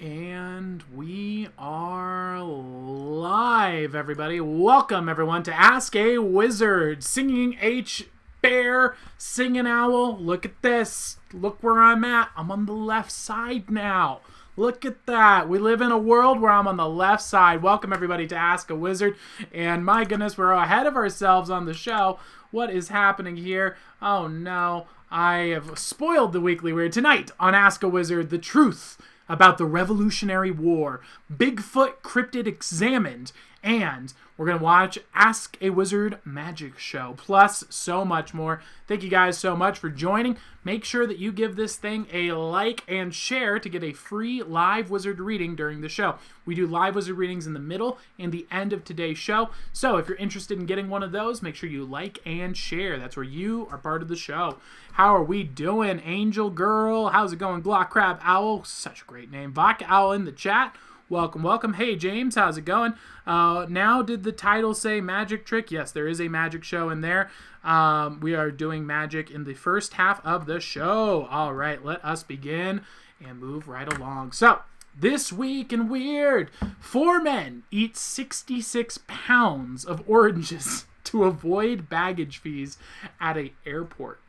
And we are live, everybody. Welcome, everyone, to Ask a Wizard. Singing H, bear, singing owl. Look at this. Look where I'm at. I'm on the left side now. Look at that. We live in a world where I'm on the left side. Welcome, everybody, to Ask a Wizard. And my goodness, we're ahead of ourselves on the show. What is happening here? Oh, no. I have spoiled the Weekly Weird. Tonight on Ask a Wizard, the truth about the Revolutionary War, Bigfoot Cryptid examined, and we're going to watch Ask a Wizard Magic Show, plus so much more. Thank you guys so much for joining. Make sure that you give this thing a like and share to get a free live wizard reading during the show. We do live wizard readings in the middle and the end of today's show, so if you're interested in getting one of those, make sure you like and share. That's where you are part of the show. How are we doing, Angel Girl? How's it going, Glock Crab Owl? Such a great name. Vodka Owl in the chat. Welcome, welcome. Hey, James, how's it going? Now, did the title say magic trick? Yes, there is a magic show in there. We are doing magic in the first half of the show. All right, let us begin and move right along. So, this week in Weird, 4 men eat 66 pounds of oranges to avoid baggage fees at an airport.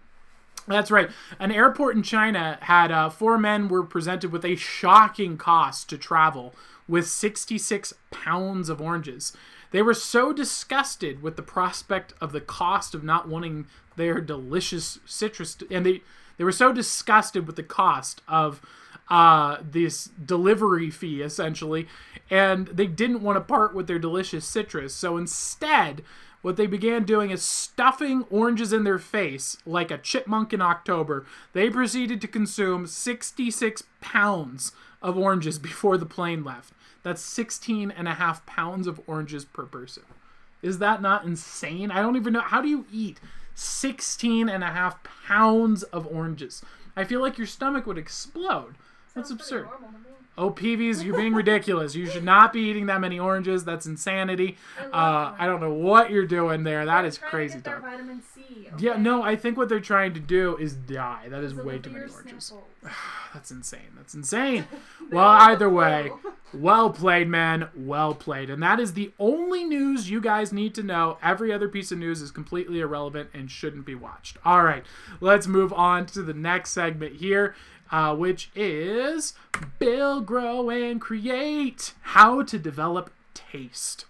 That's right. An airport in China had 4 men were presented with a shocking cost to travel with 66 pounds of oranges. They were so disgusted with the prospect of the cost of not wanting their delicious citrus, and they were so disgusted with the cost of this delivery fee, essentially, and they didn't want to part with their delicious citrus. So instead, what they began doing is stuffing oranges in their face like a chipmunk in October. They proceeded to consume 66 pounds of oranges before the plane left. That's 16 and a half pounds of oranges per person. Is that not insane? I don't even know. How do you eat 16 and a half pounds of oranges? I feel like your stomach would explode. That's absurd. Oh, PVs, you're being ridiculous. You should not be eating that many oranges. That's insanity. I don't know what you're doing there. That is crazy talk. Vitamin C. Okay? Yeah, no, I think what they're trying to do is die. That is way too many oranges. That's insane. That's insane. Well, either way, well played, man. Well played. And that is the only news you guys need to know. Every other piece of news is completely irrelevant and shouldn't be watched. All right, let's move on to the next segment here. Which is Build, Grow, and Create, How to Develop Taste.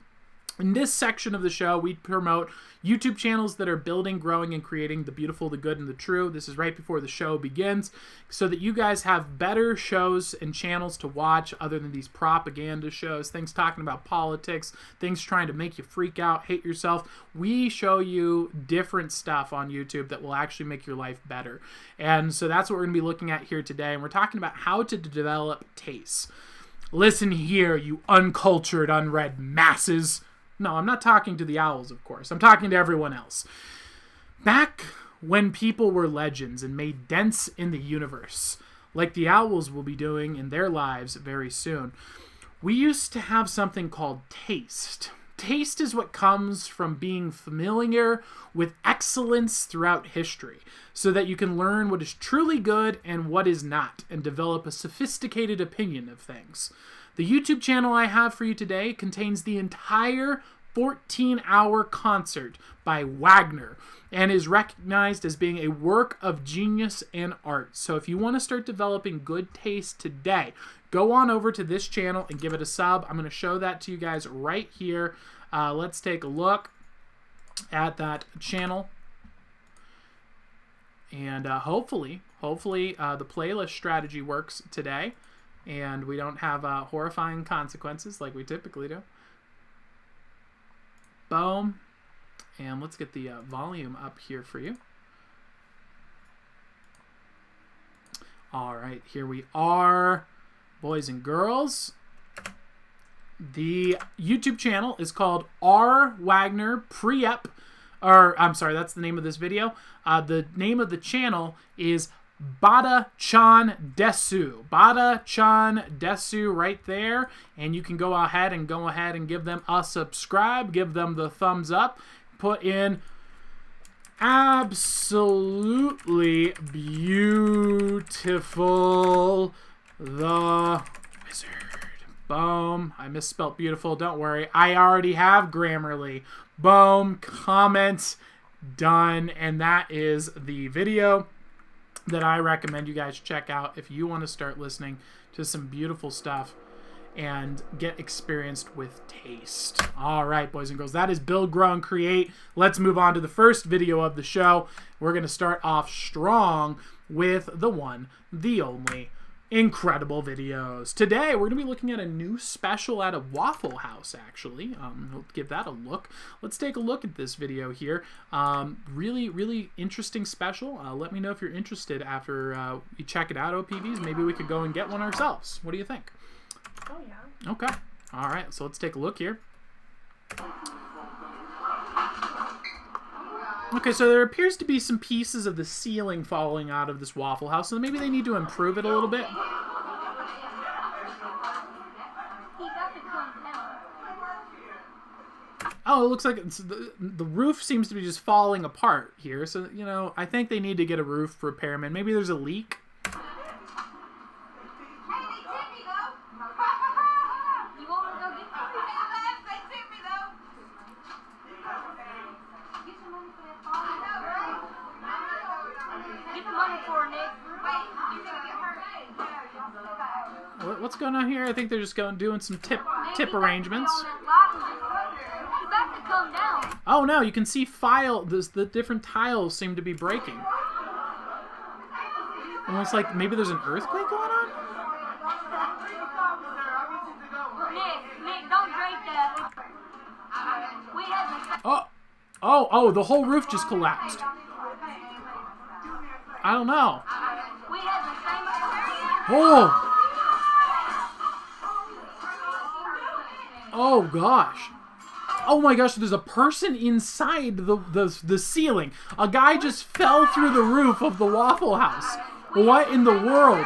In this section of the show, we promote YouTube channels that are building, growing, and creating the beautiful, the good, and the true. This is right before the show begins, so that you guys have better shows and channels to watch other than these propaganda shows, things talking about politics, things trying to make you freak out, hate yourself. We show you different stuff on YouTube that will actually make your life better. And so that's what we're going to be looking at here today, and we're talking about how to develop tastes. Listen here, you uncultured, unread masses. No, I'm not talking to the owls, of course. I'm talking to everyone else. Back when people were legends and made dents in the universe, like the owls will be doing in their lives very soon, we used to have something called taste. Taste is what comes from being familiar with excellence throughout history, so that you can learn what is truly good and what is not, and develop a sophisticated opinion of things. The YouTube channel I have for you today contains the entire 14-hour concert by Wagner and is recognized as being a work of genius and art. So if you want to start developing good taste today, go on over to this channel and give it a sub. I'm going to show that to you guys right here. Let's take a look at that channel. And hopefully the playlist strategy works today, and we don't have horrifying consequences like we typically do. Boom. And let's get the volume up here for you. All right, here we are, boys and girls. The YouTube channel is called R. Wagner Prep. Or, I'm sorry, that's the name of this video. The name of the channel is Bada-chan Desu. Bada-chan Desu right there. And you can go ahead and give them a subscribe. Give them the thumbs up. Put in absolutely beautiful. I Wizard. Boom. I misspelt beautiful. Don't worry. I already have Grammarly. Boom. Comments. Done. And that is the video that I recommend you guys check out if you want to start listening to some beautiful stuff and get experienced with taste. All right, boys and girls, that is Build, Grow, and Create. Let's move on to the first video of the show. We're going to start off strong with the one, the only, Incredible Videos. Today, we're going to be looking at a new special at a Waffle House, actually. We'll give that a look. Let's take a look at this video here. Really, really interesting special. Let me know if you're interested after you check it out, OPVs. Maybe we could go and get one ourselves. What do you think? Oh, yeah. Okay. All right, so let's take a look here. Okay, so there appears to be some pieces of the ceiling falling out of this Waffle House, so maybe they need to improve it a little bit. Oh, it looks like it's the roof seems to be just falling apart here, so, you know, I think they need to get a roof repairman. Maybe there's a leak. What's going on here? I think they're just doing some tip arrangements. Oh no, you can see the different tiles seem to be breaking. Almost like maybe there's an earthquake going on? Nick, don't break that. Oh, the whole roof just collapsed. I don't know. Oh! Oh gosh. Oh my gosh, there's a person inside the ceiling. A guy just fell through the roof of the Waffle House. What in the world?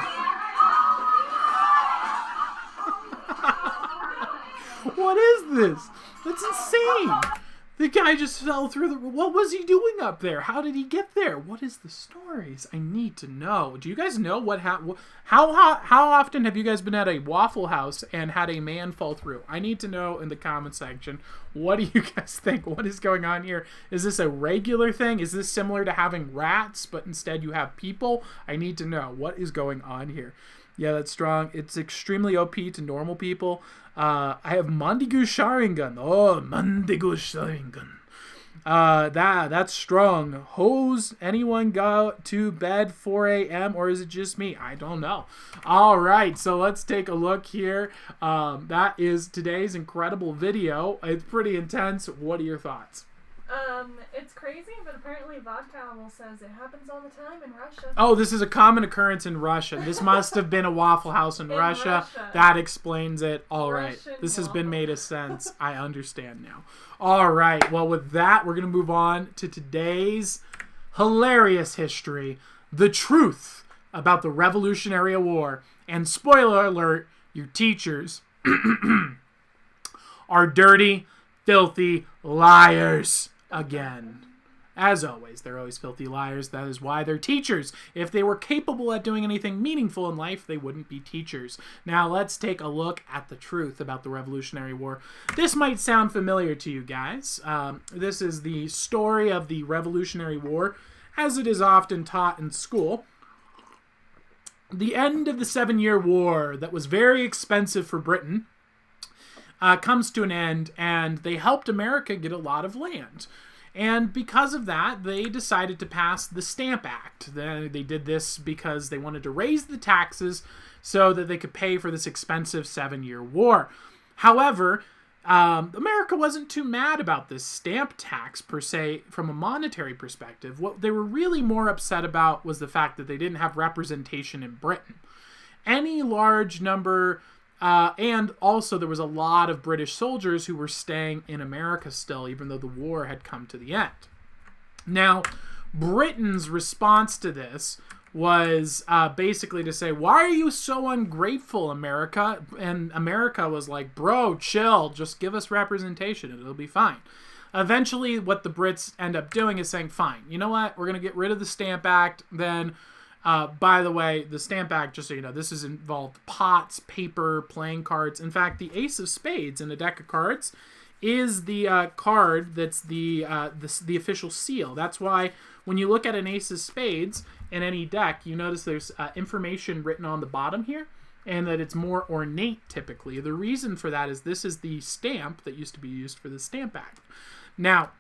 What is this? That's insane. The guy just fell through the... What was he doing up there? How did he get there? What is the stories? I need to know. Do you guys know what happened? How often have you guys been at a Waffle House and had a man fall through? I need to know in the comment section. What do you guys think? What is going on here? Is this a regular thing? Is this similar to having rats, but instead you have people? I need to know. What is going on here? Yeah, that's strong. It's extremely OP to normal people. I have Mandigu Sharingan. Oh, Mandigu Sharingan. That's strong. Hose, anyone go to bed 4 a.m. or is it just me? I don't know. All right, so let's take a look here. That is today's incredible video. It's pretty intense. What are your thoughts? It's crazy, but apparently Vodka Owl says it happens all the time in Russia. Oh, this is a common occurrence in Russia. This must have been a Waffle House in Russia. That explains it. All right. This has been made a sense. I understand now. All right. Well, with that, we're going to move on to today's hilarious history. The truth about the Revolutionary War. And spoiler alert, your teachers are dirty, filthy liars again. As always, they're always filthy liars. That is why they're teachers. If they were capable at doing anything meaningful in life, they wouldn't be teachers. Now, let's take a look at the truth about the Revolutionary War. This might sound familiar to you guys. This is the story of the Revolutionary War, as it is often taught in school. The end of the 7-Year War that was very expensive for Britain comes to an end, and they helped America get a lot of land. And because of that, they decided to pass the Stamp Act. They did this because they wanted to raise the taxes so that they could pay for this expensive 7-year war. However, America wasn't too mad about this stamp tax, per se, from a monetary perspective. What they were really more upset about was the fact that they didn't have representation in Britain. Any large number... and also there was a lot of British soldiers who were staying in America still, even though the war had come to the end. Now, Britain's response to this was basically to say, why are you so ungrateful, America? And America was like, bro, chill, just give us representation and it'll be fine. Eventually, what the Brits end up doing is saying, fine, you know what? We're going to get rid of the Stamp Act, then By the way, the Stamp Act, just so you know, this has involved pots, paper, playing cards. In fact, the Ace of Spades in a deck of cards is the card that's the official seal. That's why when you look at an Ace of Spades in any deck, you notice there's information written on the bottom here, and that it's more ornate typically. The reason for that is this is the stamp that used to be used for the Stamp Act. Now,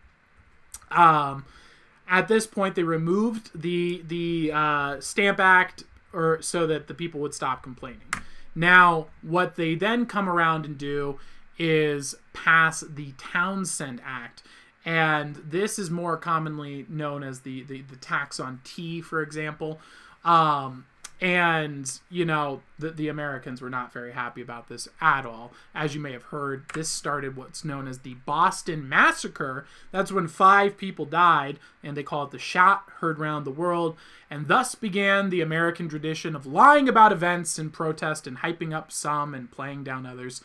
at this point, they removed the Stamp Act or so that the people would stop complaining. Now, what they then come around and do is pass the Townsend Act. And this is more commonly known as the tax on tea, for example. And, you know, the Americans were not very happy about this at all. As you may have heard, this started what's known as the Boston Massacre. That's when 5 people died, and they call it the shot heard round the world. And thus began the American tradition of lying about events in protest and hyping up some and playing down others,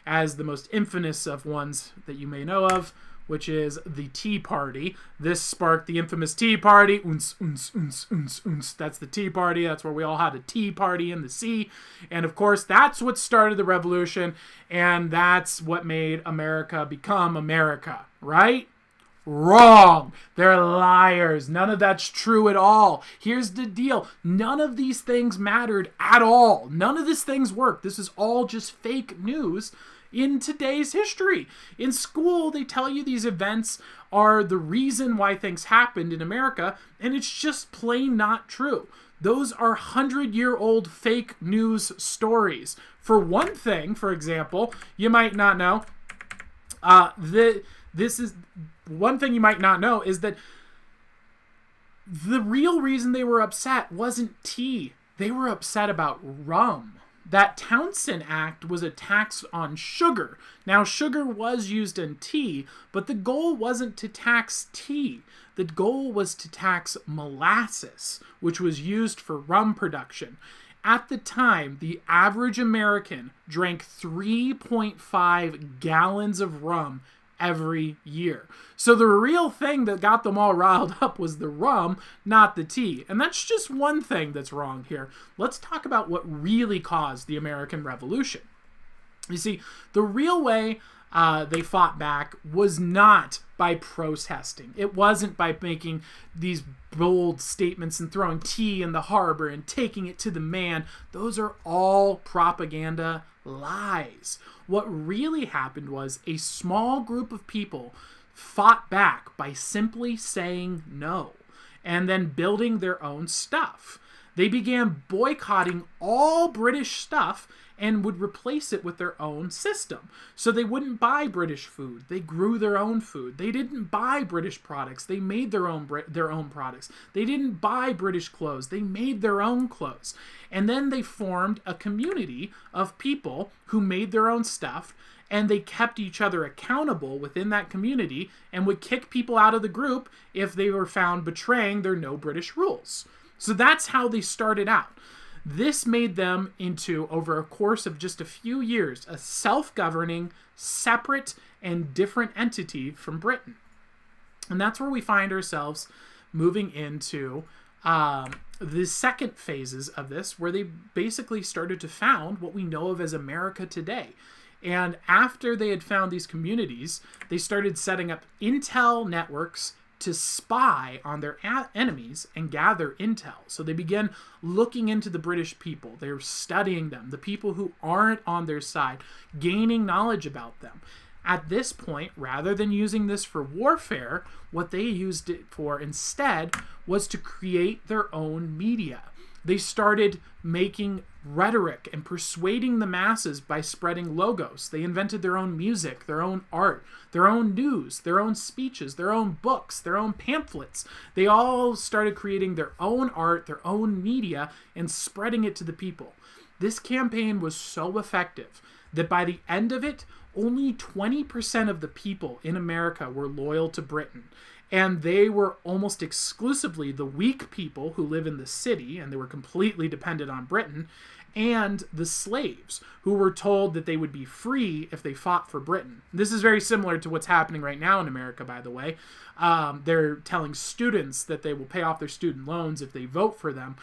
as the most infamous of ones that you may know of, which is the Tea Party. This sparked the infamous Tea Party. Uns, uns, uns, uns, uns. That's the Tea Party. That's where we all had a tea party in the sea. And of course, that's what started the revolution. And that's what made America become America, right? Wrong. They're liars. None of that's true at all. Here's the deal. None of these things mattered at all. None of these things worked. This is all just fake news in today's history. In school, they tell you these events are the reason why things happened in America, and it's just plain not true. Those are 100-year-old fake news stories. For one thing, for example, you might not know, one thing you might not know is that the real reason they were upset wasn't tea. They were upset about rum. That Townsend Act was a tax on sugar. Now, sugar was used in tea, but the goal wasn't to tax tea. The goal was to tax molasses, which was used for rum production. At the time, the average American drank 3.5 gallons of rum every year. So the real thing that got them all riled up was the rum, not the tea. And that's just one thing that's wrong here. Let's talk about what really caused the American Revolution. You see, the real way they fought back was not by protesting. It wasn't by making these bold statements and throwing tea in the harbor and taking it to the man. Those are all propaganda lies. What really happened was a small group of people fought back by simply saying no and then building their own stuff. They began boycotting all British stuff and would replace it with their own system. So they wouldn't buy British food. They grew their own food. They didn't buy British products. They made their own products. They didn't buy British clothes. They made their own clothes. And then they formed a community of people who made their own stuff, and they kept each other accountable within that community and would kick people out of the group if they were found betraying their no British rules. So that's how they started out. This made them into, over a course of just a few years, a self-governing, separate, and different entity from Britain. And that's where we find ourselves moving into the second phases of this, where they basically started to found what we know of as America today. And after they had found these communities, they started setting up intel networks to spy on their enemies and gather intel. So they began looking into the British people. They were studying them, the people who aren't on their side, gaining knowledge about them. At this point, rather than using this for warfare, what they used it for instead was to create their own media. They started making rhetoric and persuading the masses by spreading logos. They invented their own music, their own art, their own news, their own speeches, their own books, their own pamphlets. They all started creating their own art, their own media, and spreading it to the people. This campaign was so effective that by the end of it, only 20% of the people in America were loyal to Britain. And they were almost exclusively the weak people who live in the city, and they were completely dependent on Britain, and the slaves who were told that they would be free if they fought for Britain. This is very similar to what's happening right now in America, by the way. They're telling students that they will pay off their student loans if they vote for them.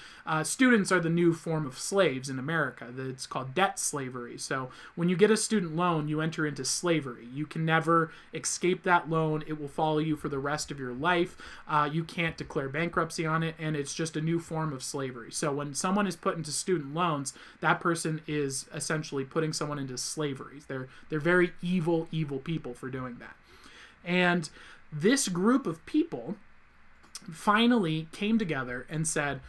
Students are the new form of slaves in America. It's called debt slavery. So when you get a student loan, you enter into slavery. You can never escape that loan. It will follow you for the rest of your life. You can't declare bankruptcy on it, and it's just a new form of slavery. So when someone is put into student loans, that person is essentially putting someone into slavery. They're very evil people for doing that. And this group of people finally came together and said,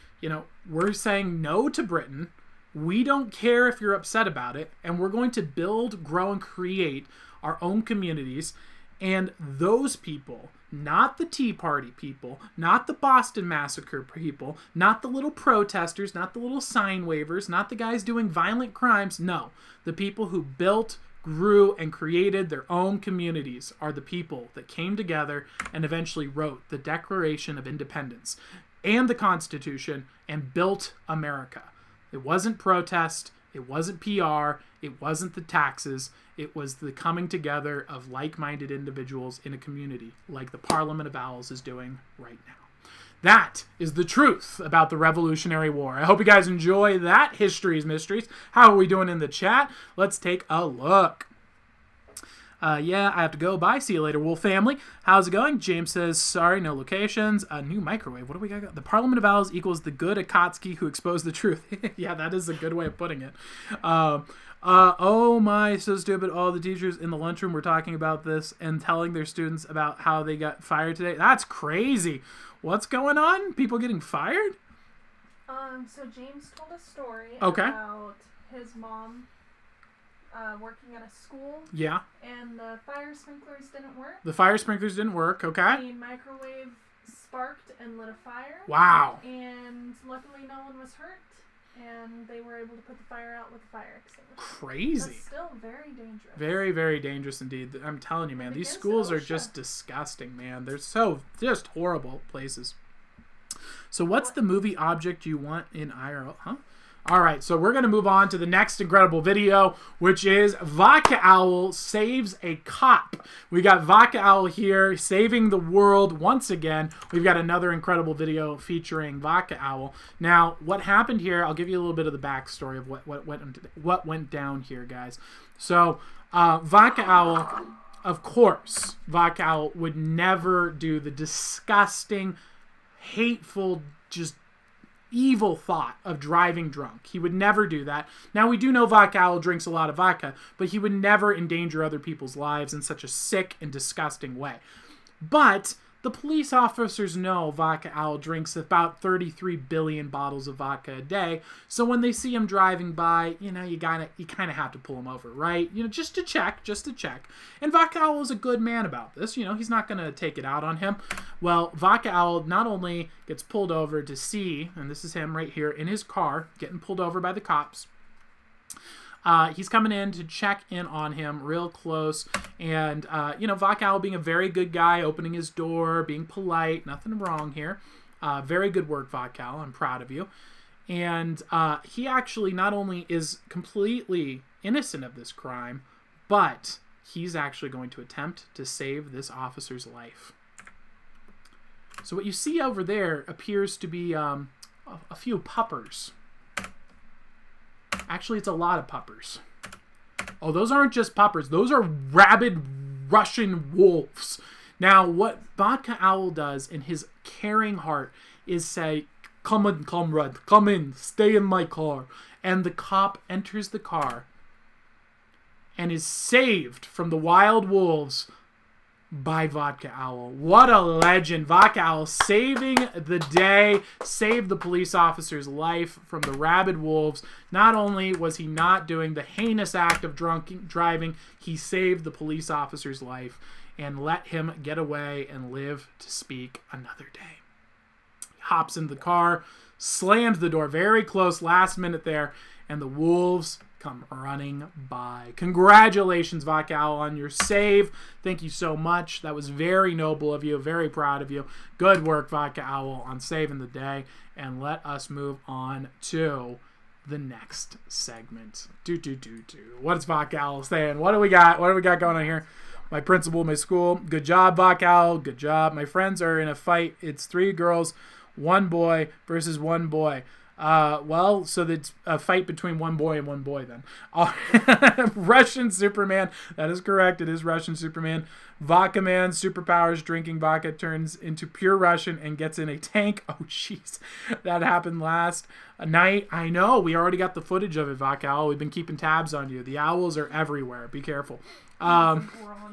we're saying no to Britain. We don't care if you're upset about it, and we're going to build, grow, and create our own communities. And those people, not the Tea Party people, not the Boston Massacre people, not the little protesters, not the little sign wavers, not the guys doing violent crimes. No, the people who built, grew, and created their own communities are the people that came together and eventually wrote the Declaration of Independence and the Constitution and built America. It wasn't protest, it wasn't PR, it wasn't the taxes, it was the coming together of like-minded individuals in a community like the Parliament of Owls is doing right now. That is the truth about the Revolutionary War. I hope you guys enjoy that History's Mysteries. How are we doing in the chat? Let's take a look. Yeah, I have to go. Bye. See you later, Wolf family. How's it going? James says, sorry, no locations. A new microwave. What do we got? The Parliament of Owls equals the good Akatsuki who exposed the truth. Yeah, that is a good way of putting it. Oh my, so stupid. All the teachers in the lunchroom were talking about this and telling their students about how they got fired today. That's crazy. What's going on? People getting fired? So James told a story Okay. about his mom working at a school. Yeah. And the fire sprinklers didn't work. The fire sprinklers didn't work, okay. The microwave sparked and lit a fire. Wow. And luckily no one was hurt. And they were able to put the fire out with a fire extinguisher. Crazy. That's still very dangerous. Very, very dangerous indeed. I'm telling you, man, these schools are just disgusting, man. They're so just horrible places. So what's the movie object you want in IRL? Huh? All right, so we're going to move on to the next incredible video, which is Vodka Owl saves a cop. We got Vodka Owl here saving the world once again. We've got another incredible video featuring Vodka Owl. Now, what happened here, I'll give you a little bit of the backstory of what went down here, guys. So, Vodka Owl, of course, Vodka Owl would never do the disgusting, hateful, just evil thought of driving drunk. He would never do that. Now, we do know Vodka Owl drinks a lot of vodka, but he would never endanger other people's lives in such a sick and disgusting way. But the police officers know Vodka Owl drinks about 33 billion bottles of vodka a day, so when they see him driving by, you kind of have to pull him over, right? Just to check. And Vodka Owl is a good man about this. He's not going to take it out on him. Well, Vodka Owl not only gets pulled over to see, and this is him right here in his car, getting pulled over by the cops. He's coming in to check in on him real close. And, Vodka Owl being a very good guy, opening his door, being polite, nothing wrong here. Very good work, Vodka Owl. I'm proud of you. And he actually not only is completely innocent of this crime, but he's actually going to attempt to save this officer's life. So what you see over there appears to be a few puppers. Actually, it's a lot of puppers. Oh, those aren't just puppers. Those are rabid Russian wolves. Now, what Vodka Owl does in his caring heart is say, "Come in, comrade. Come in. Stay in my car." And the cop enters the car and is saved from the wild wolves by Vodka Owl. What a legend. Vodka Owl saving the day, saved the police officer's life from the rabid wolves. Not only was he not doing the heinous act of drunk driving, he saved the police officer's life and let him get away and live to speak another day. He hops in the car, slammed the door very close last minute there, and the wolves come running by. Congratulations, Vacal, on your save. Thank you so much. That was very noble of you. Very proud of you. Good work, Vodka Owl, on saving the day. And let us move on to the next segment. What's Vodka Owl saying? What do we got? What do we got going on here? My principal in my school. Good job, Vodka Owl. Good job. My friends are in a fight. It's 3 girls, 1 boy versus 1 boy. Well, so that's a fight between 1 boy and 1 boy then. Russian Superman. That is correct. It is Russian Superman. Vodka Man, superpowers, drinking vodka, turns into pure Russian and gets in a tank. Oh, jeez. That happened last night. I know. We already got the footage of it, Vodka Owl. We've been keeping tabs on you. The owls are everywhere. Be careful.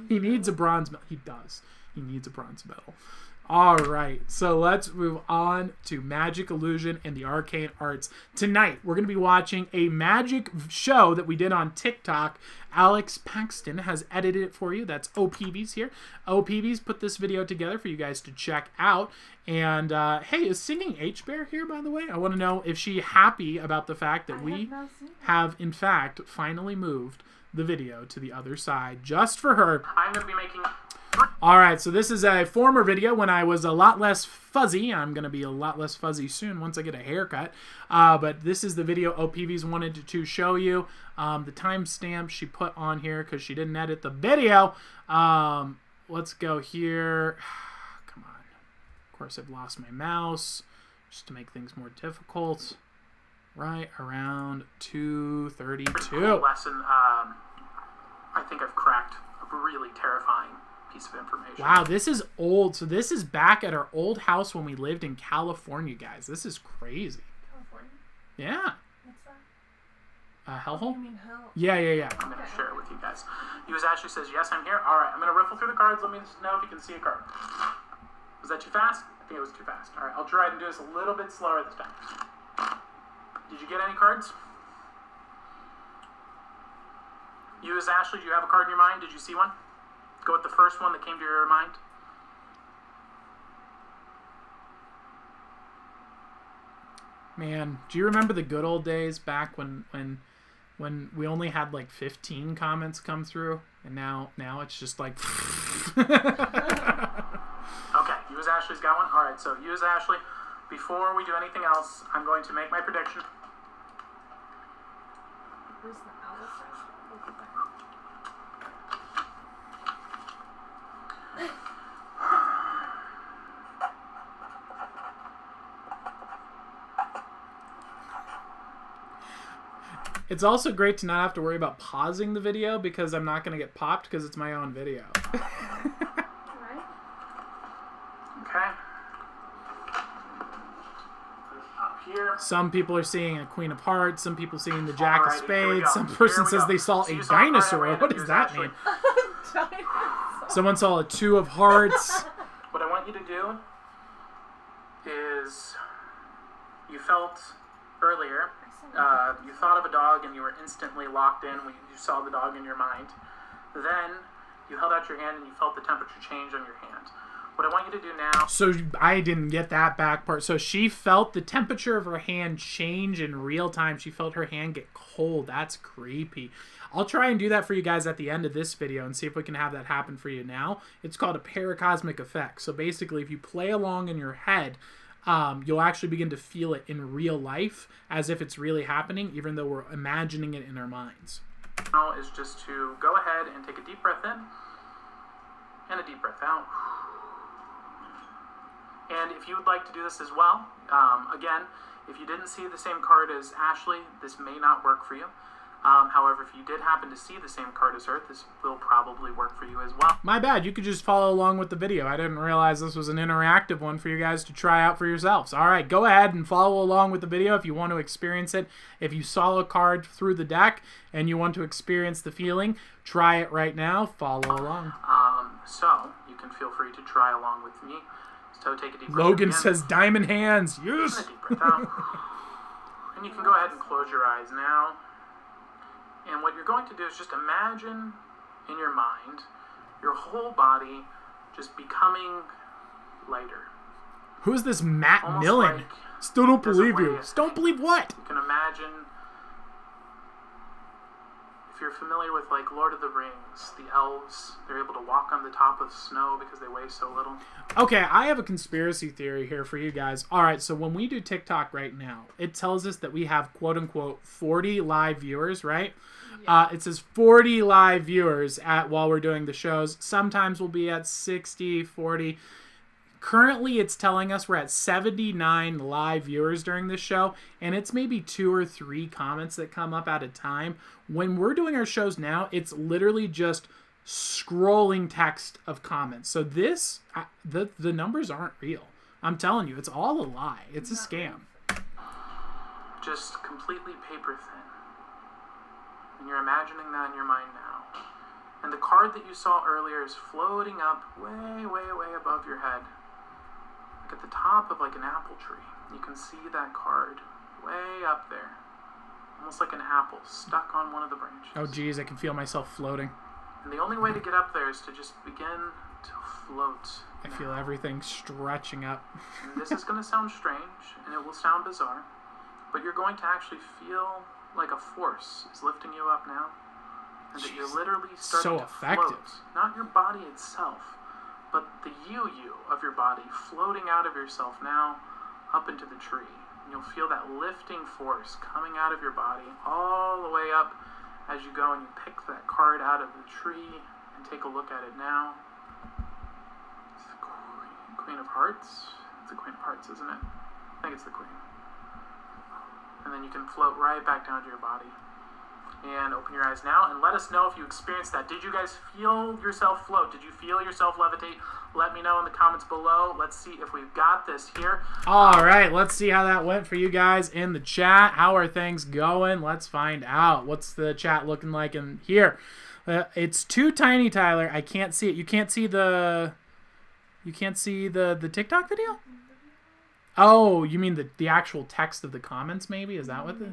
He needs a bronze medal. He does. He needs a bronze medal. All right, so let's move on to Magic Illusion and the Arcane Arts. Tonight, we're going to be watching a magic show that we did on TikTok. Alex Paxton has edited it for you. That's OPB's here. OPB's put this video together for you guys to check out. And, hey, is Singing H-Bear here, by the way? I want to know if she's happy about the fact that we have, in fact, finally moved the video to the other side just for her. I'm going to be making... Alright, so this is a former video when I was a lot less fuzzy. I'm going to be a lot less fuzzy soon once I get a haircut. But this is the video OPV's wanted to show you. The timestamp she put on here because she didn't edit the video. Let's go here. Come on. Of course, I've lost my mouse just to make things more difficult. Right around 2:32. Lesson. I think I've cracked a really terrifying piece of information. Wow, this is old. So this is back at our old house when we lived in California, guys. This is crazy. California? Yeah. What's that? Hellhole? You mean hell? Yeah. I'm going to share it with you guys. US Ashley says, yes, I'm here. All right, I'm going to riffle through the cards. Let me know if you can see a card. Was that too fast? I think it was too fast. All right, I'll try and do this a little bit slower this time. Did you get any cards? US Ashley, do you have a card in your mind? Did you see one? Go with the first one that came to your mind. Man, do you remember the good old days back when we only had like 15 comments come through, and now it's just like. Okay, you as Ashley's got one. All right, so you as Ashley. Before we do anything else, I'm going to make my prediction. Where's the owl section? It's also great to not have to worry about pausing the video because I'm not going to get popped because it's my own video. Right. Okay. Up here. Some people are seeing a Queen of Hearts. Some people seeing the Jack of Spades. Some person says they saw a dinosaur. What does that mean? Someone saw a 2 of Hearts. What I want you to do is you felt earlier... you thought of a dog and you were instantly locked in when you saw the dog in your mind. Then you held out your hand and you felt the temperature change on your hand. What I want you to do now... So I didn't get that back part. So she felt the temperature of her hand change in real time. She felt her hand get cold. That's creepy. I'll try and do that for you guys at the end of this video and see if we can have that happen for you now. It's called a paracosmic effect. So basically, if you play along in your head... you'll actually begin to feel it in real life as if it's really happening, even though we're imagining it in our minds. Now is just to go ahead and take a deep breath in and a deep breath out. And if you would like to do this as well, again, if you didn't see the same card as Ashley, this may not work for you. However, if you did happen to see the same card as her, this will probably work for you as well. My bad. You could just follow along with the video. I didn't realize this was an interactive one for you guys to try out for yourselves. All right, go ahead and follow along with the video if you want to experience it. If you saw a card through the deck and you want to experience the feeling, try it right now. Follow along. So you can feel free to try along with me. So take a deep breath. Logan says diamond hands. Yes. And a deep breath out. And you can go ahead and close your eyes now. And what you're going to do is just imagine in your mind your whole body just becoming lighter. Who's this Matt Millen Still don't There's a believe way you. to Still don't believe what? You can imagine, if you're familiar with like Lord of the Rings, the elves, they're able to walk on the top of snow because they weigh so little. Okay, I have a conspiracy theory here for you guys. All right, so when we do TikTok right now, it tells us that we have quote-unquote 40 live viewers, right? Yeah. It says 40 live viewers while we're doing the shows. Sometimes we'll be at 60, 40. Currently, it's telling us we're at 79 live viewers during this show, and it's maybe 2 or 3 comments that come up at a time. When we're doing our shows now, it's literally just scrolling text of comments. So this, the numbers aren't real. I'm telling you, it's all a lie. It's a scam. Just completely paper thin. And you're imagining that in your mind now. And the card that you saw earlier is floating up way, way, way above your head. Like at the top of like an apple tree. You can see that card way up there. Almost like an apple stuck on one of the branches. Oh, geez, I can feel myself floating. And the only way to get up there is to just begin to float. I feel everything stretching up. And this is going to sound strange, and it will sound bizarre, but you're going to actually feel like a force is lifting you up now. And that you're literally starting to float. Not your body itself, but the you of your body floating out of yourself now up into the tree. And you'll feel that lifting force coming out of your body all the way up as you go and you pick that card out of the tree and take a look at it now. It's the Queen of Hearts. It's the Queen of Hearts, isn't it? I think it's the Queen. And then you can float right back down to your body. And open your eyes now and let us know if you experienced that. Did you guys feel yourself float? Did you feel yourself levitate? Let me know in the comments below. Let's see if we've got this here. All right, let's see how that went for you guys in the chat. How are things going? Let's find out. What's the chat looking like in here? It's too tiny, Tyler. I can't see it. You can't see the TikTok video? Oh, you mean the actual text of the comments maybe? Is that what the...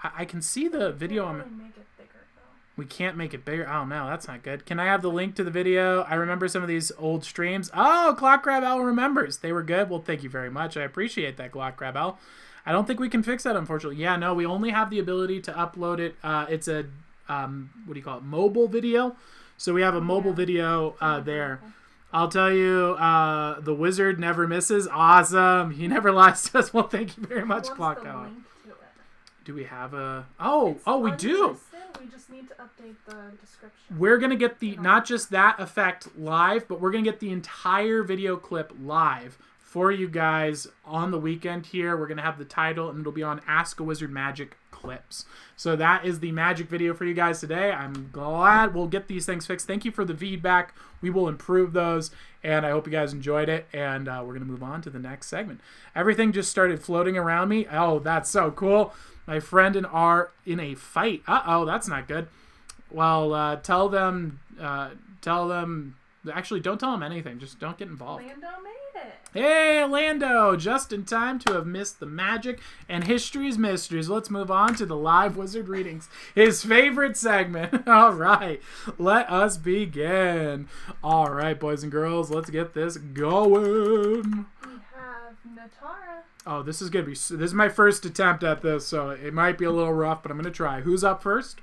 I can see the video. Can't really make it bigger, though. We can't make it bigger. Oh, no, that's not good. Can I have the link to the video? I remember some of these old streams. Oh, Clock Grab L remembers. They were good. Well, thank you very much. I appreciate that, Clock Grab L. I don't think we can fix that, unfortunately. Yeah, no, we only have the ability to upload it. It's a, what do you call it, mobile video. So we have a mobile video there. I'll tell you, the wizard never misses. Awesome. He never lies to us. Well, thank you very much, Clock L. Do we have a... Oh, we do. We just need to update the description. We're going to get the not just that effect live, but we're going to get the entire video clip live for you guys on the weekend here. We're going to have the title, and it'll be on Ask a Wizard Magic Clips. So that is the magic video for you guys today. I'm glad we'll get these things fixed. Thank you for the feedback. We will improve those, and I hope you guys enjoyed it, and we're going to move on to the next segment. Everything just started floating around me. Oh, that's so cool. My friend and are in a fight. Uh-oh, that's not good. Well, tell them, actually, don't tell them anything. Just don't get involved. Lando made it. Hey, Lando, just in time to have missed the magic and history's mysteries. Let's move on to the live wizard readings. His favorite segment. All right, let us begin. All right, boys and girls, let's get this going. We have Natara. Oh, this is going to be... This is my first attempt at this, so it might be a little rough, but I'm going to try. Who's up first?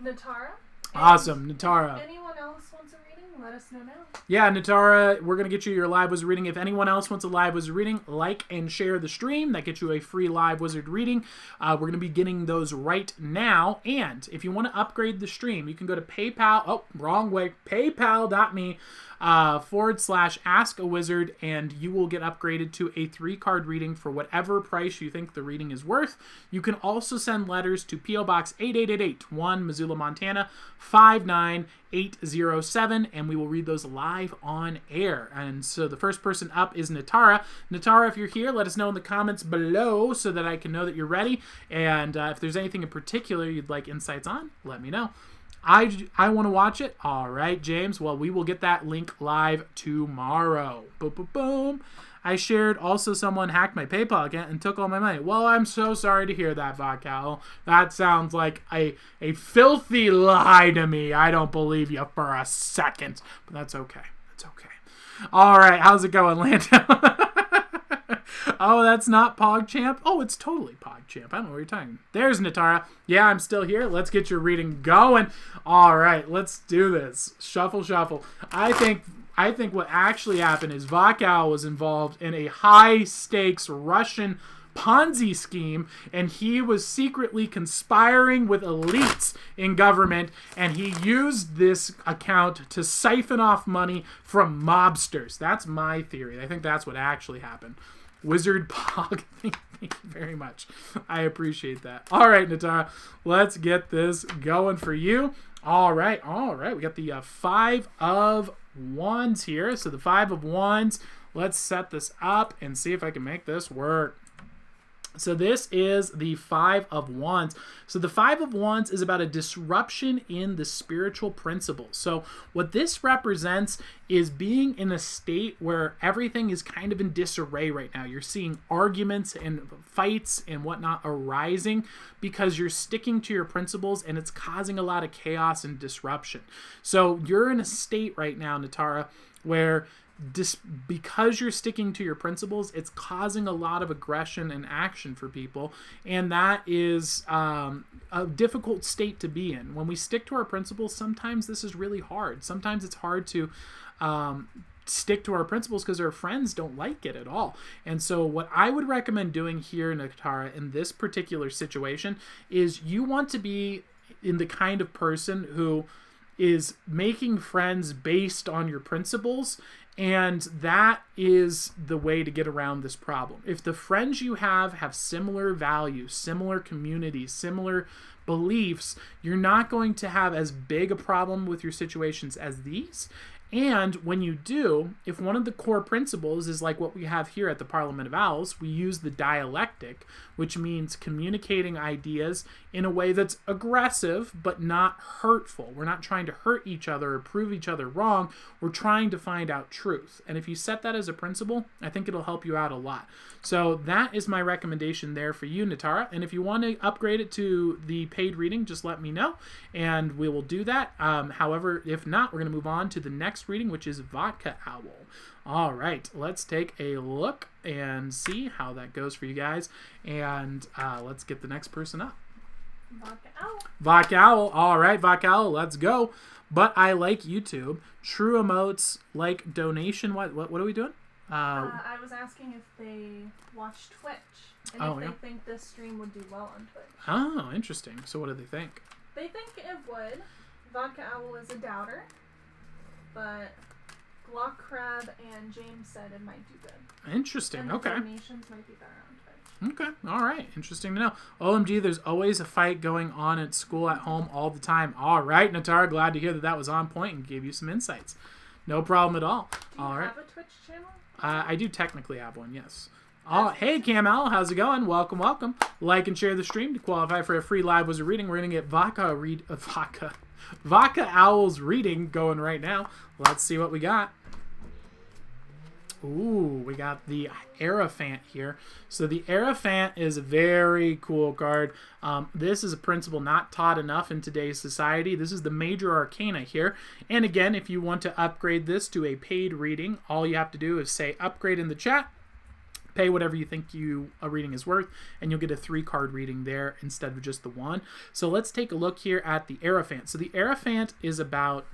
Natara. Awesome, Natara. If anyone else wants a reading, let us know now. Yeah, Natara, we're going to get you your live wizard reading. If anyone else wants a live wizard reading, like and share the stream. That gets you a free live wizard reading. We're going to be getting those right now. And if you want to upgrade the stream, you can go to PayPal. Oh, wrong way. PayPal.me /Ask a Wizard, and you will get upgraded to a 3-card reading for whatever price you think the reading is worth. You can also send letters to P.O. Box 88881, Missoula, Montana 59807, and we will read those live on air. And so the first person up is Natara. Natara, if you're here, let us know in the comments below so that I can know that you're ready. And if there's anything in particular you'd like insights on, let me know. I want to watch it. All right, James. Well, we will get that link live tomorrow. Boom, boom, boom. I shared also someone hacked my PayPal account and took all my money. Well, I'm so sorry to hear that, Vacal. That sounds like a filthy lie to me. I don't believe you for a second. But that's okay. That's okay. All right, how's it going, Lando? Oh, that's not PogChamp? Oh, it's totally PogChamp. I don't know what you're talking. There's Natara. Yeah, I'm still here. Let's get your reading going. All right, let's do this. Shuffle, shuffle. I think what actually happened is Vakow was involved in a high-stakes Russian Ponzi scheme, and he was secretly conspiring with elites in government, and he used this account to siphon off money from mobsters. That's my theory. I think that's what actually happened. Wizard Pog, thank you very much. I appreciate that. All right, Natara, let's get this going for you. All right. We got the 5 of Wands here. So the 5 of Wands. Let's set this up and see if I can make this work. So this is the 5 of Wands. So the 5 of Wands is about a disruption in the spiritual principles. So what this represents is being in a state where everything is kind of in disarray right now. You're seeing arguments and fights and whatnot arising because you're sticking to your principles, and it's causing a lot of chaos and disruption. So you're in a state right now, Natara, where because you're sticking to your principles, it's causing a lot of aggression and action for people, and that is a difficult state to be in. When we stick to our principles, sometimes this is really hard. Sometimes it's hard to stick to our principles because our friends don't like it at all. And so what I would recommend doing here, Natara, in this particular situation is you want to be in the kind of person who is making friends based on your principles, and that is the way to get around this problem. If the friends you have similar values, similar communities, similar beliefs, you're not going to have as big a problem with your situations as these. And when you do, if one of the core principles is like what we have here at the Parliament of Owls, we use the dialectic, which means communicating ideas in a way that's aggressive but not hurtful. We're not trying to hurt each other or prove each other wrong. We're trying to find out truth. And if you set that as a principle, I think it'll help you out a lot. So that is my recommendation there for you, Natara. And if you want to upgrade it to the paid reading, just let me know, and we will do that. However, if not, we're going to move on to the next reading, which is Vodka Owl. All right, let's take a look and see how that goes for you guys. And let's get the next person up. Vodka Owl. Vodka Owl. All right, Vodka Owl, let's go. But I like YouTube. True emotes like donation. What are we doing? I was asking if they watch Twitch and if they think this stream would do well on Twitch. Oh, interesting. So what do they think? They think it would. Vodka Owl is a doubter, but Glock Crab and James said it might do good. Interesting. And okay. Donations might be better on Twitch. Okay. All right. Interesting to know. OMG, there's always a fight going on at school, at home, all the time. All right, Natara, glad to hear that was on point and gave you some insights. No problem at all. Do you have a Twitch channel? I do technically have one, yes. Hey, Cam L, how's it going? Welcome, welcome. Like and share the stream to qualify for a free live wizard reading. We're going to get Vodka Owl's reading going right now. Let's see what we got. Ooh, we got the Hierophant here. So the Hierophant is a very cool card. This is a principle not taught enough in today's society. This is the major arcana here. And again, if you want to upgrade this to a paid reading, all you have to do is say upgrade in the chat. Pay whatever you think a reading is worth, and you'll get a 3-card reading there instead of just the 1. So let's take a look here at the Hierophant. So the Hierophant is about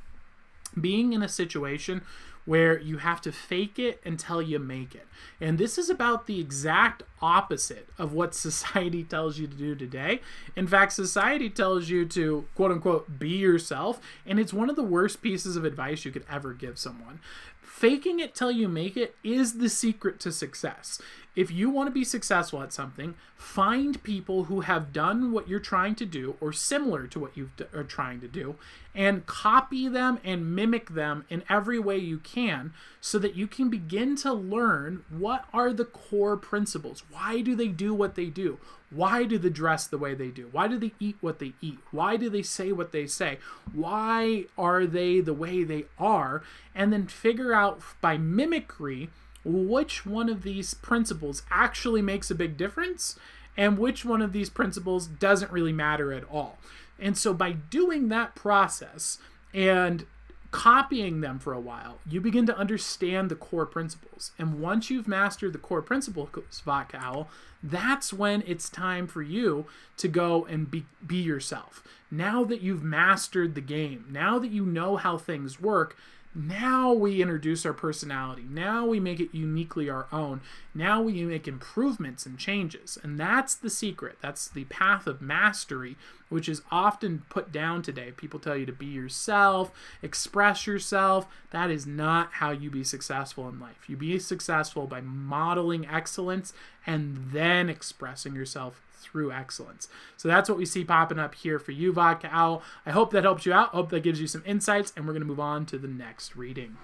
being in a situation where you have to fake it until you make it. And this is about the exact opposite of what society tells you to do today. In fact, society tells you to, quote unquote, be yourself, and it's one of the worst pieces of advice you could ever give someone. Faking it till you make it is the secret to success. If you want to be successful at something, find people who have done what you're trying to do or similar to what you are trying to do, and copy them and mimic them in every way you can so that you can begin to learn what are the core principles. Why do they do what they do? Why do they dress the way they do? Why do they eat what they eat? Why do they say what they say? Why are they the way they are? And then figure out by mimicry which one of these principles actually makes a big difference and which one of these principles doesn't really matter at all. And so by doing that process and copying them for a while, you begin to understand the core principles. And once you've mastered the core principles, Vodka Owl, that's when it's time for you to go and be yourself. Now that you've mastered the game, now that you know how things work, now we introduce our personality. Now we make it uniquely our own. Now we make improvements and changes. And that's the secret. That's the path of mastery, which is often put down today. People tell you to be yourself, express yourself. That is not how you be successful in life. You be successful by modeling excellence and then expressing yourself through excellence. So that's what we see popping up here for you, Vodka Owl. I hope that helps you out. I hope that gives you some insights, and we're going to move on to the next reading.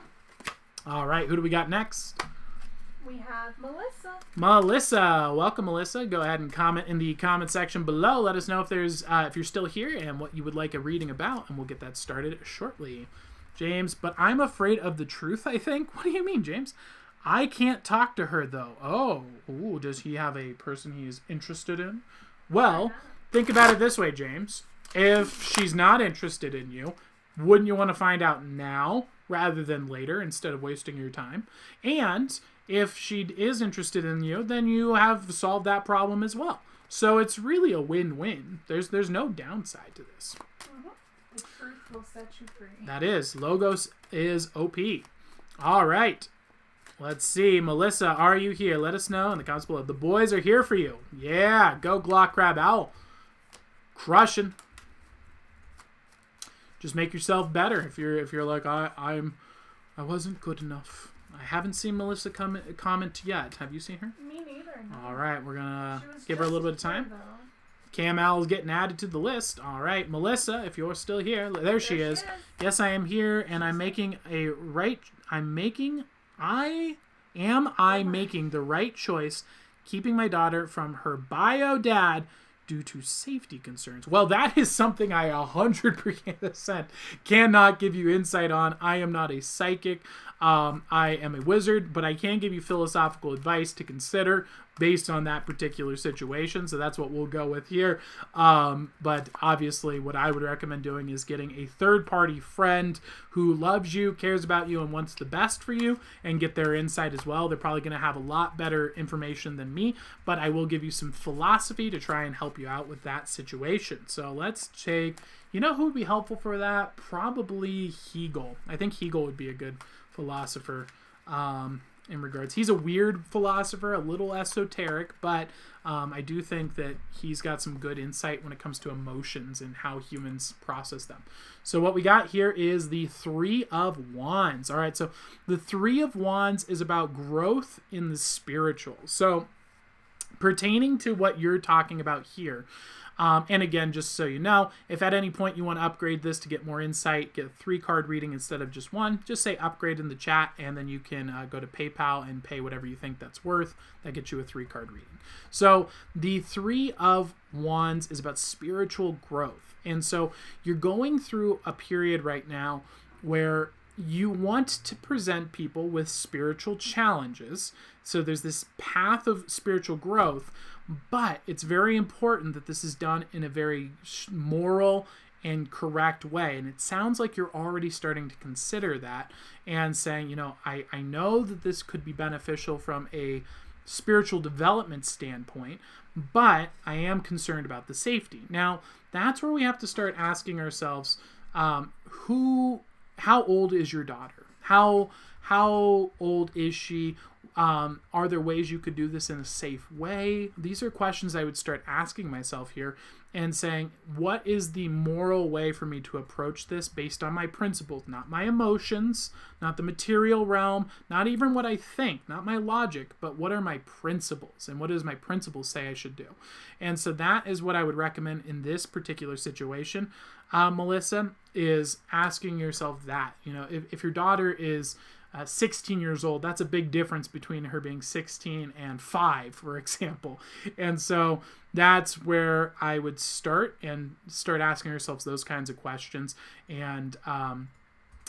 All right, who do we got next? We have Melissa. Melissa. Welcome, Melissa. Go ahead and comment in the comment section below. Let us know if you're still here and what you would like a reading about, and we'll get that started shortly. James, but I'm afraid of the truth, I think. What do you mean, James? I can't talk to her, though. Oh, ooh, does he have a person he is interested in? Well, think about it this way, James. If she's not interested in you, wouldn't you want to find out now rather than later instead of wasting your time? And if she is interested in you, then you have solved that problem as well. So it's really a win-win. There's no downside to this. Mm-hmm. The truth will set you free. That is. Logos is OP. All right. Let's see. Melissa, are you here? Let us know in the comments below. The boys are here for you. Yeah. Go Glock Crab Owl. Crushing. Just make yourself better. If you're like, I wasn't good enough. I haven't seen Melissa comment yet. Have you seen her? Me neither. No. All right. We're going to give her a little bit of time. Cam Owl is getting added to the list. All right. Melissa, if you're still here. There she is. Yes, I am here. And I'm making the right choice, keeping my daughter from her bio dad due to safety concerns? Well, that is something I 100% cannot give you insight on. I am not a psychic. I am a wizard, but I can give you philosophical advice to consider based on that particular situation. So that's what we'll go with here. But obviously what I would recommend doing is getting a third-party friend who loves you, cares about you, and wants the best for you, and get their insight as well. They're probably going to have a lot better information than me, but I will give you some philosophy to try and help you out with that situation. So let's take, you know who would be helpful for that? Probably Hegel. I think Hegel would be a good philosopher in regards. He's a weird philosopher, a little esoteric, but I do think that he's got some good insight when it comes to emotions and how humans process them. So what we got here is the Three of Wands. All right, so the Three of Wands is about growth in the spiritual. So pertaining to what you're talking about here, and again, just so you know, if at any point you want to upgrade this to get more insight, get a 3-card reading instead of just one, just say upgrade in the chat, and then you can go to PayPal and pay whatever you think that's worth. That gets you a 3-card reading. So the Three of Wands is about spiritual growth. And so you're going through a period right now where you want to present people with spiritual challenges. So there's this path of spiritual growth, but it's very important that this is done in a very moral and correct way. And it sounds like you're already starting to consider that and saying, you know, I know that this could be beneficial from a spiritual development standpoint, but I am concerned about the safety. Now, that's where we have to start asking ourselves, how old is your daughter? How old is she? Are there ways you could do this in a safe way? These are questions I would start asking myself here and saying, what is the moral way for me to approach this based on my principles, not my emotions, not the material realm, not even what I think, not my logic, but what are my principles and what does my principles say I should do? And so that is what I would recommend in this particular situation, Melissa, is asking yourself that. You know, if your daughter is 16 years old, that's a big difference between her being 16 and 5, for example. And so that's where I would start asking ourselves those kinds of questions and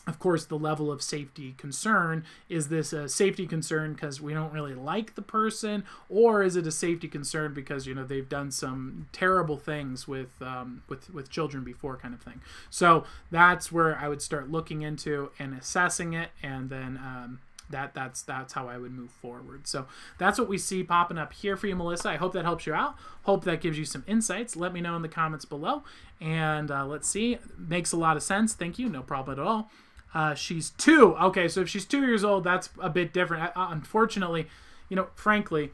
of course, the level of safety concern. Is this a safety concern because we don't really like the person, or is it a safety concern because, you know, they've done some terrible things with children before, kind of thing. So that's where I would start looking into and assessing it, and then that's how I would move forward. So that's what we see popping up here for you, Melissa. I hope that helps you out. Hope that gives you some insights. Let me know in the comments below. And let's see. Makes a lot of sense. Thank you. No problem at all. She's 2. Okay, so if she's 2 years old, that's a bit different. Unfortunately, you know, frankly,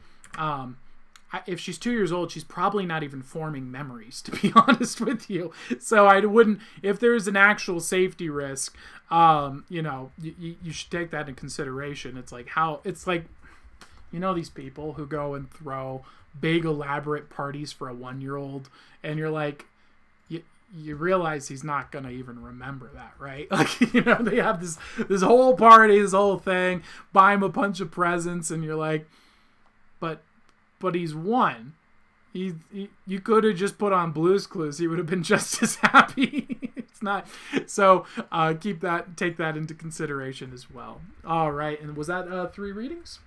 if she's 2 years old, she's probably not even forming memories, to be honest with you. So I wouldn't, if there's an actual safety risk, you know, you should take that into consideration. It's like you know, these people who go and throw big elaborate parties for a 1-year-old, and you're like, you realize he's not going to even remember that, right? Like, you know, they have this whole party, this whole thing, buy him a bunch of presents, and you're like, but he's 1. You could have just put on Blue's Clues. He would have been just as happy. It's not. So take that into consideration as well. All right. And was that 3 readings?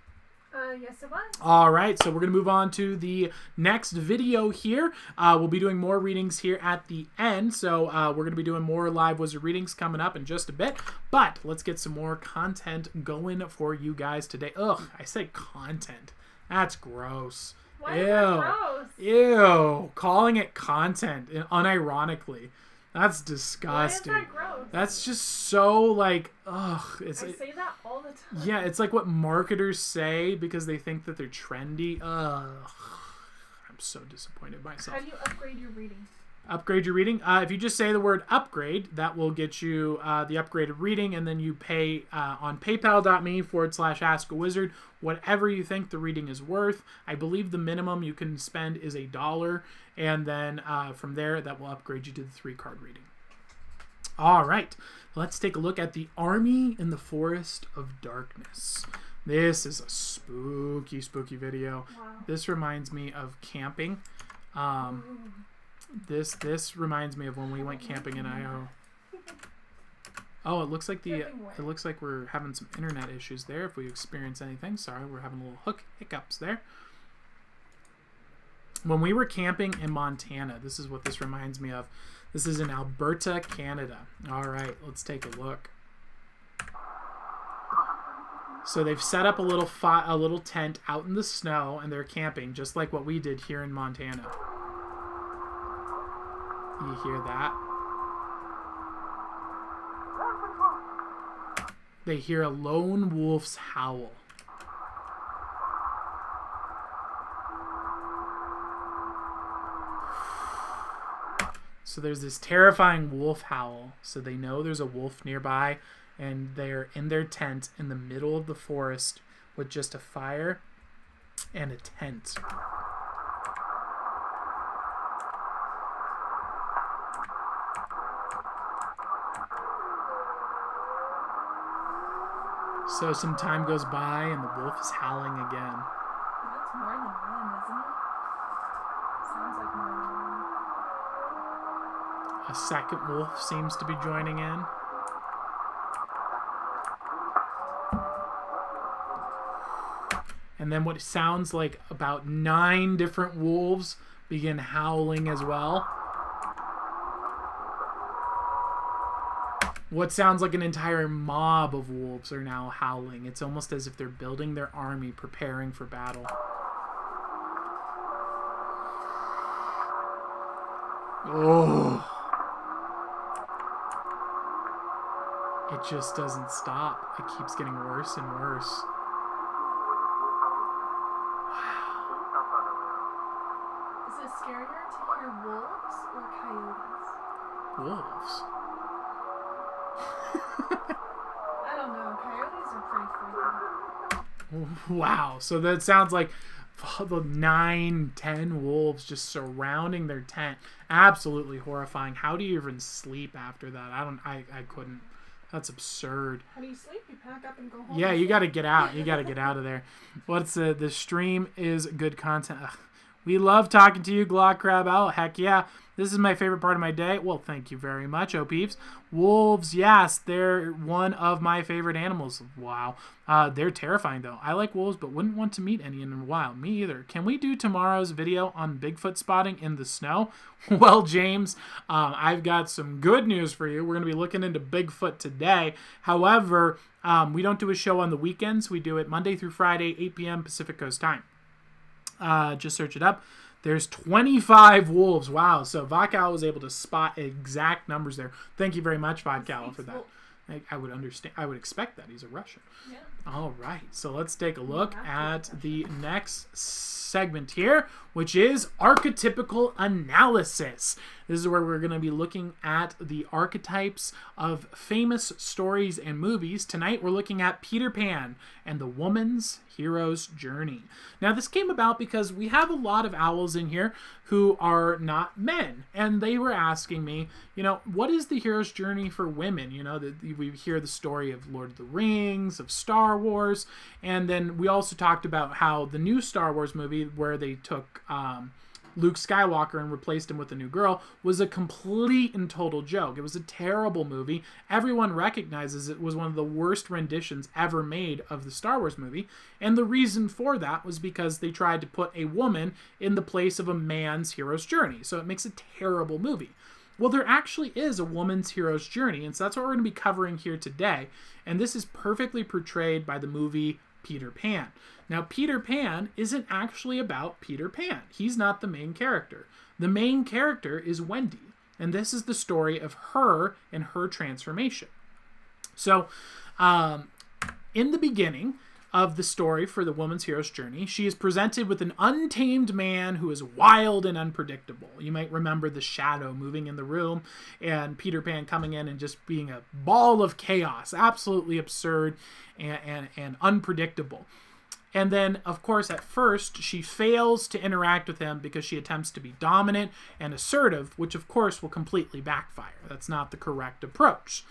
Yes, it was. All right, so we're going to move on to the next video here. We'll be doing more readings here at the end, so we're going to be doing more live wizard readings coming up in just a bit, but let's get some more content going for you guys today. Ugh, I said content. That's gross. Why is that gross? Ew, calling it content, unironically. That's disgusting. Why is that gross? That's just so, like, ugh. I say that all the time. Yeah, it's like what marketers say because they think that they're trendy. Ugh. I'm so disappointed myself. How do you upgrade your reading? Upgrade your reading? If you just say the word upgrade, that will get you the upgraded reading, and then you pay on paypal.me/askawizard whatever you think the reading is worth. I believe the minimum you can spend is $1, and then from there, that will upgrade you to the 3-card reading. All right, let's take a look at the Army in the Forest of Darkness. This is a spooky, spooky video. Wow. This reminds me of camping. This reminds me of when we went camping in Idaho. Oh, it looks like we're having some internet issues there. If we experience anything, sorry, we're having a little hiccups there. When we were camping in Montana, this is what this reminds me of. This is in Alberta, Canada. All right, let's take a look. So they've set up a little tent out in the snow, and they're camping just like what we did here in Montana. You hear that? They hear a lone wolf's howl. So there's this terrifying wolf howl. So they know there's a wolf nearby, and they're in their tent in the middle of the forest with just a fire and a tent. So some time goes by and the wolf is howling again. That's more than 1, isn't it? Sounds like more than 1. A second wolf seems to be joining in. And then what sounds like about 9 different wolves begin howling as well. What sounds like an entire mob of wolves are now howling. It's almost as if they're building their army, preparing for battle. Oh. It just doesn't stop. It keeps getting worse and worse. Is it scarier to hear wolves or coyotes? Wolves? I don't know. Coyotes are pretty freaky. Wow. So that sounds like the 9, 10 wolves just surrounding their tent. Absolutely horrifying. How do you even sleep after that? I couldn't. That's absurd. How do you sleep? You pack up and go home? Yeah, you got to get out. You got to get out of there. The stream is good content. Ugh. We love talking to you, Glock Crab Owl. Heck yeah. This is my favorite part of my day. Well, thank you very much, Peeps. Wolves, yes, they're one of my favorite animals. Wow. They're terrifying, though. I like wolves, but wouldn't want to meet any in the wild. Me either. Can we do tomorrow's video on Bigfoot spotting in the snow? Well, James, I've got some good news for you. We're going to be looking into Bigfoot today. However, we don't do a show on the weekends. We do it Monday through Friday, 8 p.m. Pacific Coast time. Just search it up. There's 25 wolves. Wow. So Vodka was able to spot exact numbers there. Thank you very much, Vodka, for that. I would understand. I would expect that. He's a Russian. Yeah. All right. So let's take a look at the next segment here, which is archetypical analysis. This is where we're going to be looking at the archetypes of famous stories and movies. Tonight we're looking at Peter Pan and the woman's hero's journey. Now this came about because we have a lot of owls in here who are not men, and they were asking me, what is the hero's journey for women? We hear the story of Lord of the Rings, of Star Wars, and then we also talked about how the new Star Wars movie where they took Luke Skywalker and replaced him with a new girl was a complete and total joke. It was a terrible movie. Everyone recognizes it was one of the worst renditions ever made of the Star Wars movie. And the reason for that was because they tried to put a woman in the place of a man's hero's journey. So it makes a terrible movie. Well, there actually is a woman's hero's journey, and so that's what we're going to be covering here today. And this is perfectly portrayed by the movie Peter Pan. Now, Peter Pan isn't actually about Peter Pan. He's not the main character. The main character is Wendy, and this is the story of her and her transformation. So, in the beginning of the story for the woman's hero's journey, she is presented with an untamed man who is wild and unpredictable. You might remember the shadow moving in the room and Peter Pan coming in and just being a ball of chaos, absolutely absurd and unpredictable. And then, of course, at first, she fails to interact with him because she attempts to be dominant and assertive, which, of course, will completely backfire. That's not the correct approach.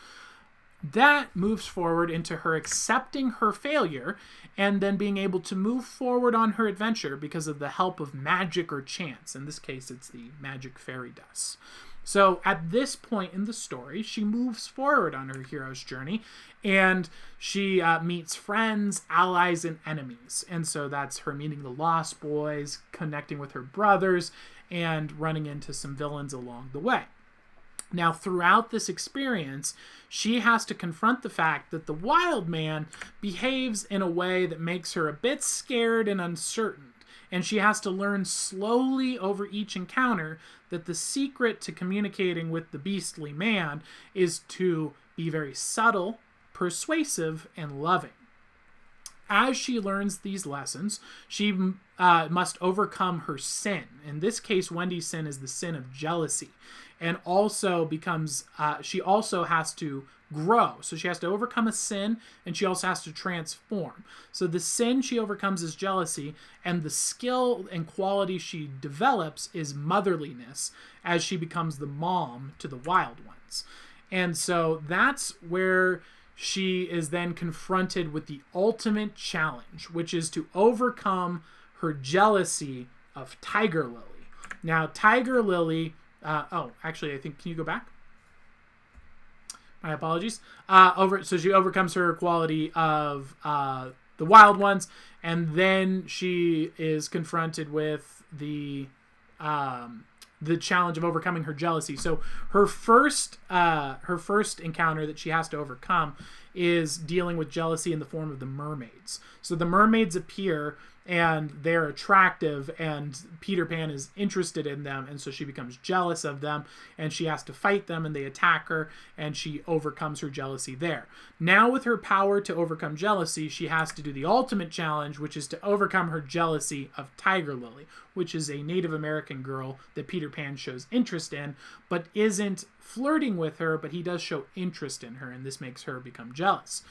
That moves forward into her accepting her failure and then being able to move forward on her adventure because of the help of magic or chance. In this case, it's the magic fairy dust. So at this point in the story, she moves forward on her hero's journey and she meets friends, allies, and enemies. And so that's her meeting the Lost Boys, connecting with her brothers, and running into some villains along the way. Now, throughout this experience, she has to confront the fact that the wild man behaves in a way that makes her a bit scared and uncertain. And she has to learn slowly over each encounter that the secret to communicating with the beastly man is to be very subtle, persuasive, and loving. As she learns these lessons, she must overcome her sin. In this case, Wendy's sin is the sin of jealousy. And also she also has to grow. So she has to overcome a sin, and she also has to transform. So the sin she overcomes is jealousy, and the skill and quality she develops is motherliness as she becomes the mom to the wild ones. And so that's where she is then confronted with the ultimate challenge, which is to overcome her jealousy of Tiger Lily. Now, Tiger Lily... actually, I think, can you go back? My apologies. So she overcomes her quality of the wild ones, and then she is confronted with the challenge of overcoming her jealousy. So her first encounter that she has to overcome is dealing with jealousy in the form of the mermaids. So the mermaids appear, and they're attractive, and Peter Pan is interested in them, and so she becomes jealous of them, and she has to fight them, and they attack her, and she overcomes her jealousy there. Now, with her power to overcome jealousy, she has to do the ultimate challenge, which is to overcome her jealousy of Tiger Lily, which is a Native American girl that Peter Pan shows interest in, but isn't flirting with her, but he does show interest in her, and this makes her become jealous.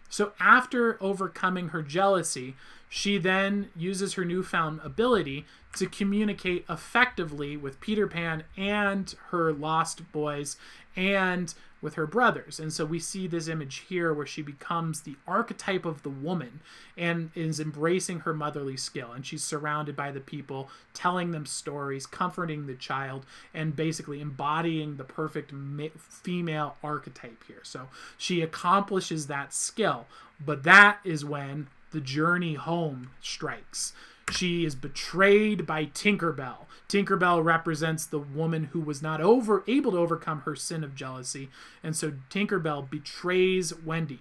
So after overcoming her jealousy, she then uses her newfound ability to communicate effectively with Peter Pan and her lost boys and with her brothers. And so we see this image here where she becomes the archetype of the woman and is embracing her motherly skill. And she's surrounded by the people, telling them stories, comforting the child, and basically embodying the perfect female archetype here. So she accomplishes that skill, but that is when the journey home strikes. She is betrayed by Tinkerbell. Tinkerbell represents the woman who was not able to overcome her sin of jealousy, and so Tinkerbell betrays Wendy.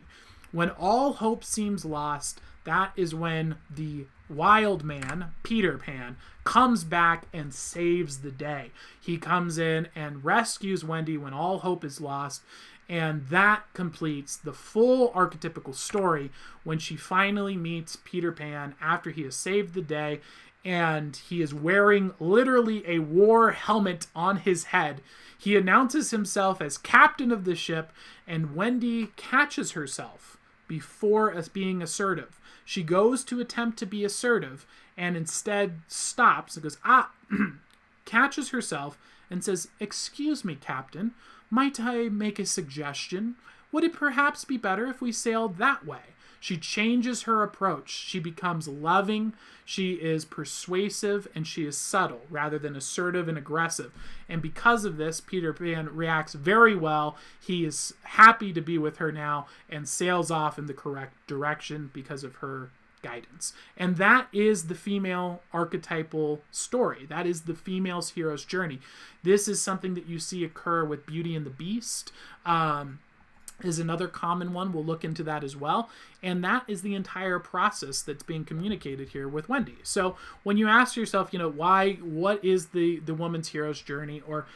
When all hope seems lost, that is when the wild man, Peter Pan, comes back and saves the day. He comes in and rescues Wendy when all hope is lost, and that completes the full archetypical story when she finally meets Peter Pan after he has saved the day, and he is wearing literally a war helmet on his head. He announces himself as captain of the ship, and Wendy catches herself before us being assertive. She goes to attempt to be assertive and instead stops and goes, catches herself and says, "Excuse me, Captain, might I make a suggestion? Would it perhaps be better if we sailed that way?" She changes her approach. She becomes loving, she is persuasive, and she is subtle rather than assertive and aggressive. And because of this, Peter Pan reacts very well. He is happy to be with her now and sails off in the correct direction because of her guidance. And that is the female archetypal story. That is the female's hero's journey. This is something that you see occur with Beauty and the Beast. Is another common one. We'll look into that as well. And that is the entire process that's being communicated here with Wendy. So when you ask yourself, what is the woman's hero's journey? Or,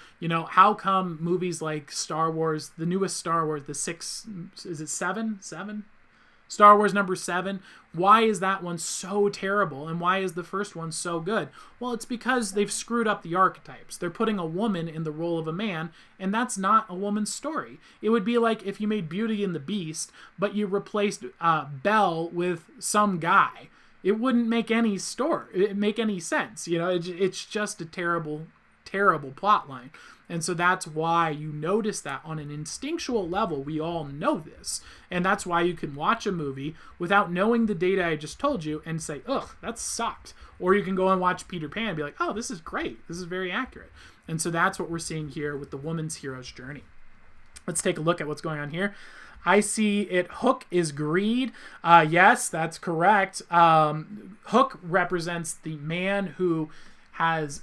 how come movies like Star Wars, the newest Star Wars, is it seven? Star Wars number 7, why is that one so terrible and why is the first one so good? Well, it's because they've screwed up the archetypes. They're putting a woman in the role of a man, and that's not a woman's story. It would be like if you made Beauty and the Beast, but you replaced Belle with some guy. It wouldn't make any sense. It's just a terrible plot line. And so that's why you notice that on an instinctual level, we all know this. And that's why you can watch a movie without knowing the data I just told you and say, ugh, that sucked. Or you can go and watch Peter Pan and be like, oh, this is great. This is very accurate. And so that's what we're seeing here with the woman's hero's journey. Let's take a look at what's going on here. I see it. Hook is greed. Yes, that's correct. Hook represents the man who has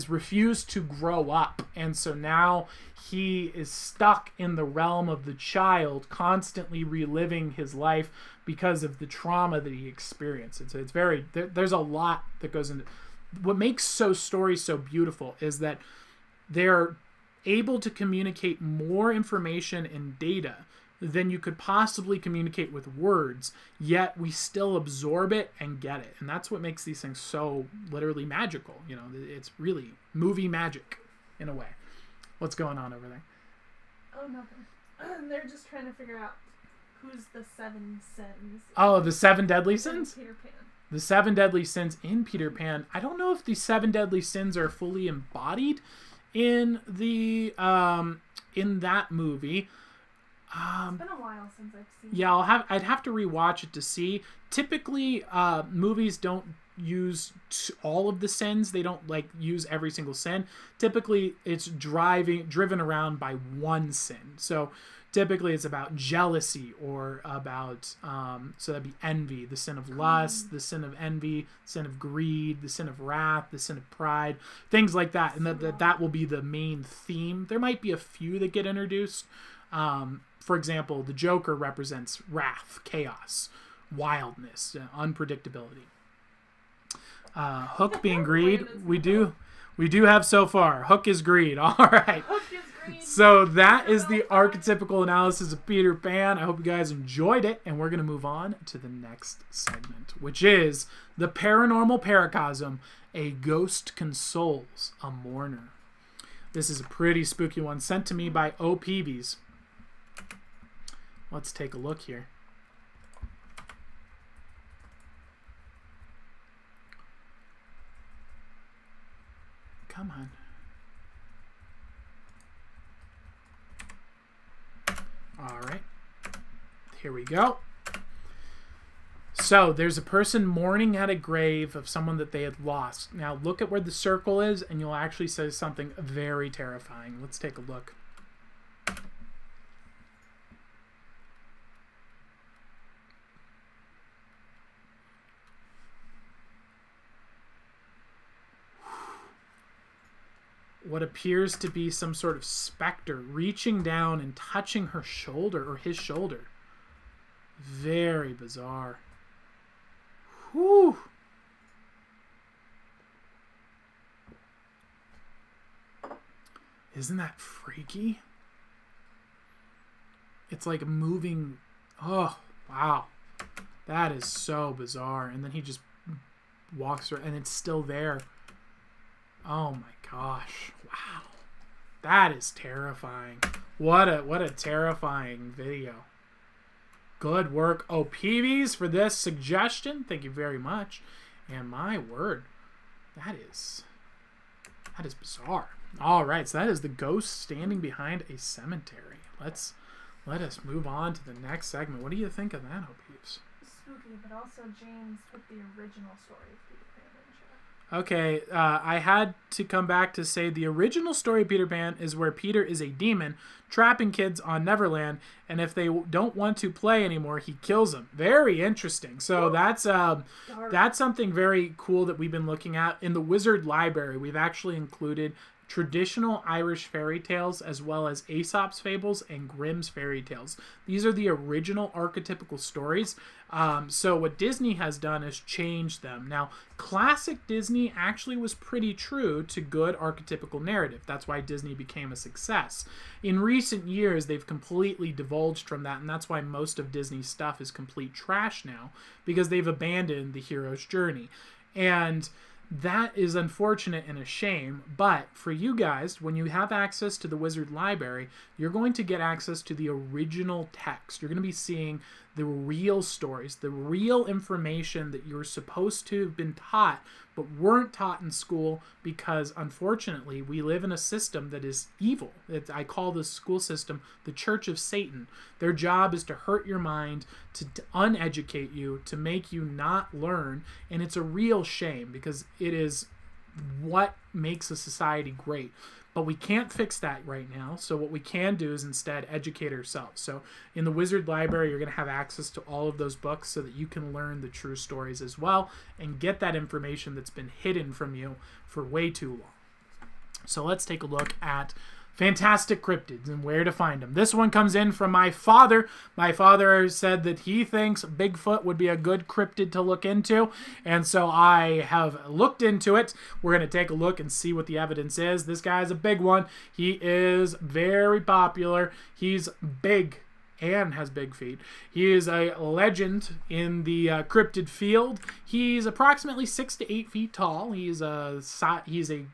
refused to grow up, and so now he is stuck in the realm of the child, constantly reliving his life because of the trauma that he experienced. And so it's there's a lot that goes into what makes stories so beautiful is that they're able to communicate more information and data than you could possibly communicate with words, yet we still absorb it and get it. And that's what makes these things so literally magical. It's really movie magic in a way. What's going on over there? Oh, nothing. They're just trying to figure out who's the 7 sins. Oh, the 7 deadly sins? Peter Pan. The 7 deadly sins in Peter Pan. I don't know if the 7 deadly sins are fully embodied in the in that movie. It's been a while since I've seen it. Yeah, I'd have to rewatch it to see. Typically, movies don't use all of the sins. They don't use every single sin. Typically, it's driven around by one sin. So typically, it's about jealousy or about so that'd be envy, the sin of lust, the sin of envy, sin of greed, the sin of wrath, the sin of pride, things like that. And that will be the main theme. There might be a few that get introduced. For example, the Joker represents wrath, chaos, wildness, unpredictability. Hook being greed, we do have so far. Hook is greed. All right. Hook is greed. So that is the archetypical analysis of Peter Pan. I hope you guys enjoyed it, and we're going to move on to the next segment, which is the paranormal paracosm. A ghost consoles a mourner. This is a pretty spooky one sent to me by O. Peavies. Let's take a look here. Come on. All right. Here we go. So there's a person mourning at a grave of someone that they had lost. Now look at where the circle is, and you'll actually say something very terrifying. Let's take a look. What appears to be some sort of specter reaching down and touching her shoulder or his shoulder. Very bizarre. Whew. Isn't that freaky? It's like moving. Oh, wow. That is so bizarre. And then he just walks around and it's still there. Oh my gosh. Wow. That is terrifying. What a terrifying video. Good work, OPVs, for this suggestion. Thank you very much. And my word, that is bizarre. All right, so that is the ghost standing behind a cemetery. Let us move on to the next segment. What do you think of that, OPVs? Spooky, but also James put the original story of Peter Pan in chat. Okay, I had to come back to say the original story of Peter Pan is where Peter is a demon trapping kids on Neverland, and if they don't want to play anymore, he kills them. Very interesting. So that's something very cool that we've been looking at. In the Wizard Library, we've actually included traditional Irish fairy tales as well as Aesop's fables and Grimm's fairy tales. These are the original archetypical stories. So what Disney has done is changed them. Now, classic Disney actually was pretty true to good archetypical narrative. That's why Disney became a success. In recent years, they've completely divulged from that, and that's why most of Disney's stuff is complete trash now, because they've abandoned the hero's journey. And that is unfortunate and a shame, but for you guys, when you have access to the Wizard Library, you're going to get access to the original text. You're going to be seeing the real stories, the real information that you're supposed to have been taught but weren't taught in school, because unfortunately we live in a system that is evil. I call this school system the Church of Satan. Their job is to hurt your mind, to uneducate you, to make you not learn, and it's a real shame because it is what makes a society great. But we can't fix that right now, so what we can do is instead educate ourselves. So in the Wizard Library, you're going to have access to all of those books so that you can learn the true stories as well and get that information that's been hidden from you for way too long. So let's take a look at fantastic cryptids and where to find them. This one comes in from my father. My father said that he thinks Bigfoot would be a good cryptid to look into, and so I have looked into it. We're going to take a look and see what the evidence is. This guy's a big one. He is very popular. He's big and has big feet. He is a legend in the cryptid field. He's approximately 6 to 8 feet tall. He's a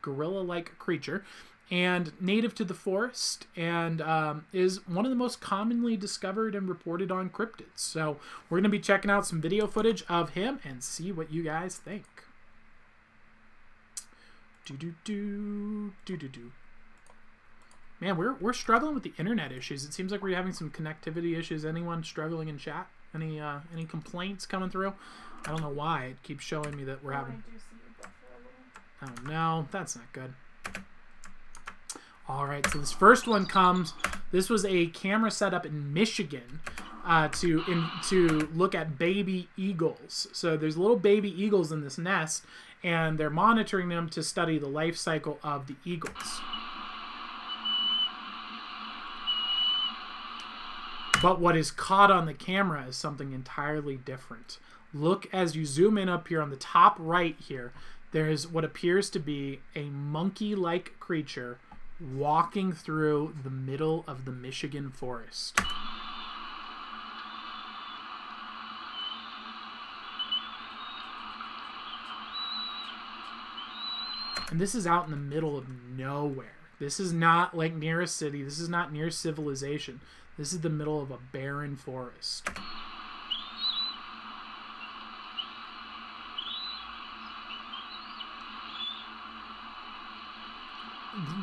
gorilla-like creature and native to the forest, and is one of the most commonly discovered and reported on cryptids. So we're going to be checking out some video footage of him and see what you guys think. Man, we're struggling with the internet issues. It seems like we're having some connectivity issues. Anyone struggling in chat? Any complaints coming through? I don't know why. It keeps showing me that we're having... Oh no, that's not good. All right, so this first one comes. This was a camera set up in Michigan to look at baby eagles. So there's little baby eagles in this nest, and they're monitoring them to study the life cycle of the eagles. But what is caught on the camera is something entirely different. Look as you zoom in up here on the top right here. There's what appears to be a monkey-like creature walking through the middle of the Michigan forest. And this is out in the middle of nowhere. This is not like near a city. This is not near civilization. This is the middle of a barren forest.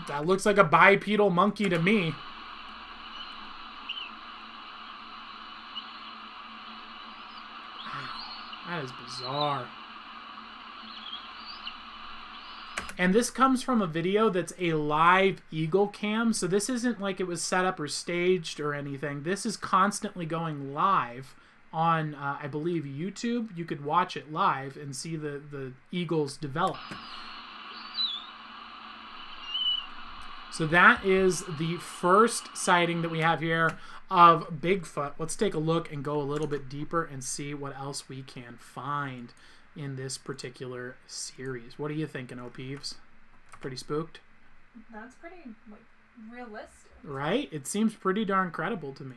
That looks like a bipedal monkey to me. is bizarre. And this comes from a video that's a live eagle cam. So this isn't like it was set up or staged or anything. This is constantly going live on, I believe, YouTube. You could watch it live and see the eagles develop. So that is the first sighting that we have here of Bigfoot. Let's take a look and go a little bit deeper and see what else we can find in this particular series. What are you thinking, O'Peeves? Pretty spooked? That's pretty, like, realistic. Right? It seems pretty darn credible to me.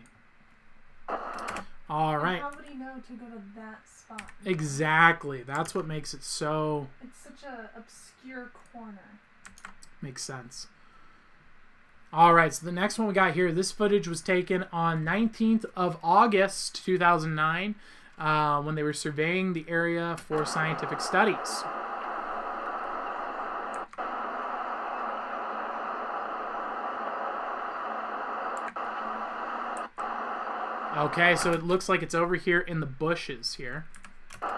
All right. How would he know to go to that spot? Exactly. That's what makes it so... It's such a obscure corner. Makes sense. All right, so the next one we got here, this footage was taken on 19th of August, 2009, when they were surveying the area for scientific studies. Okay, so it looks like it's over here in the bushes here. Oh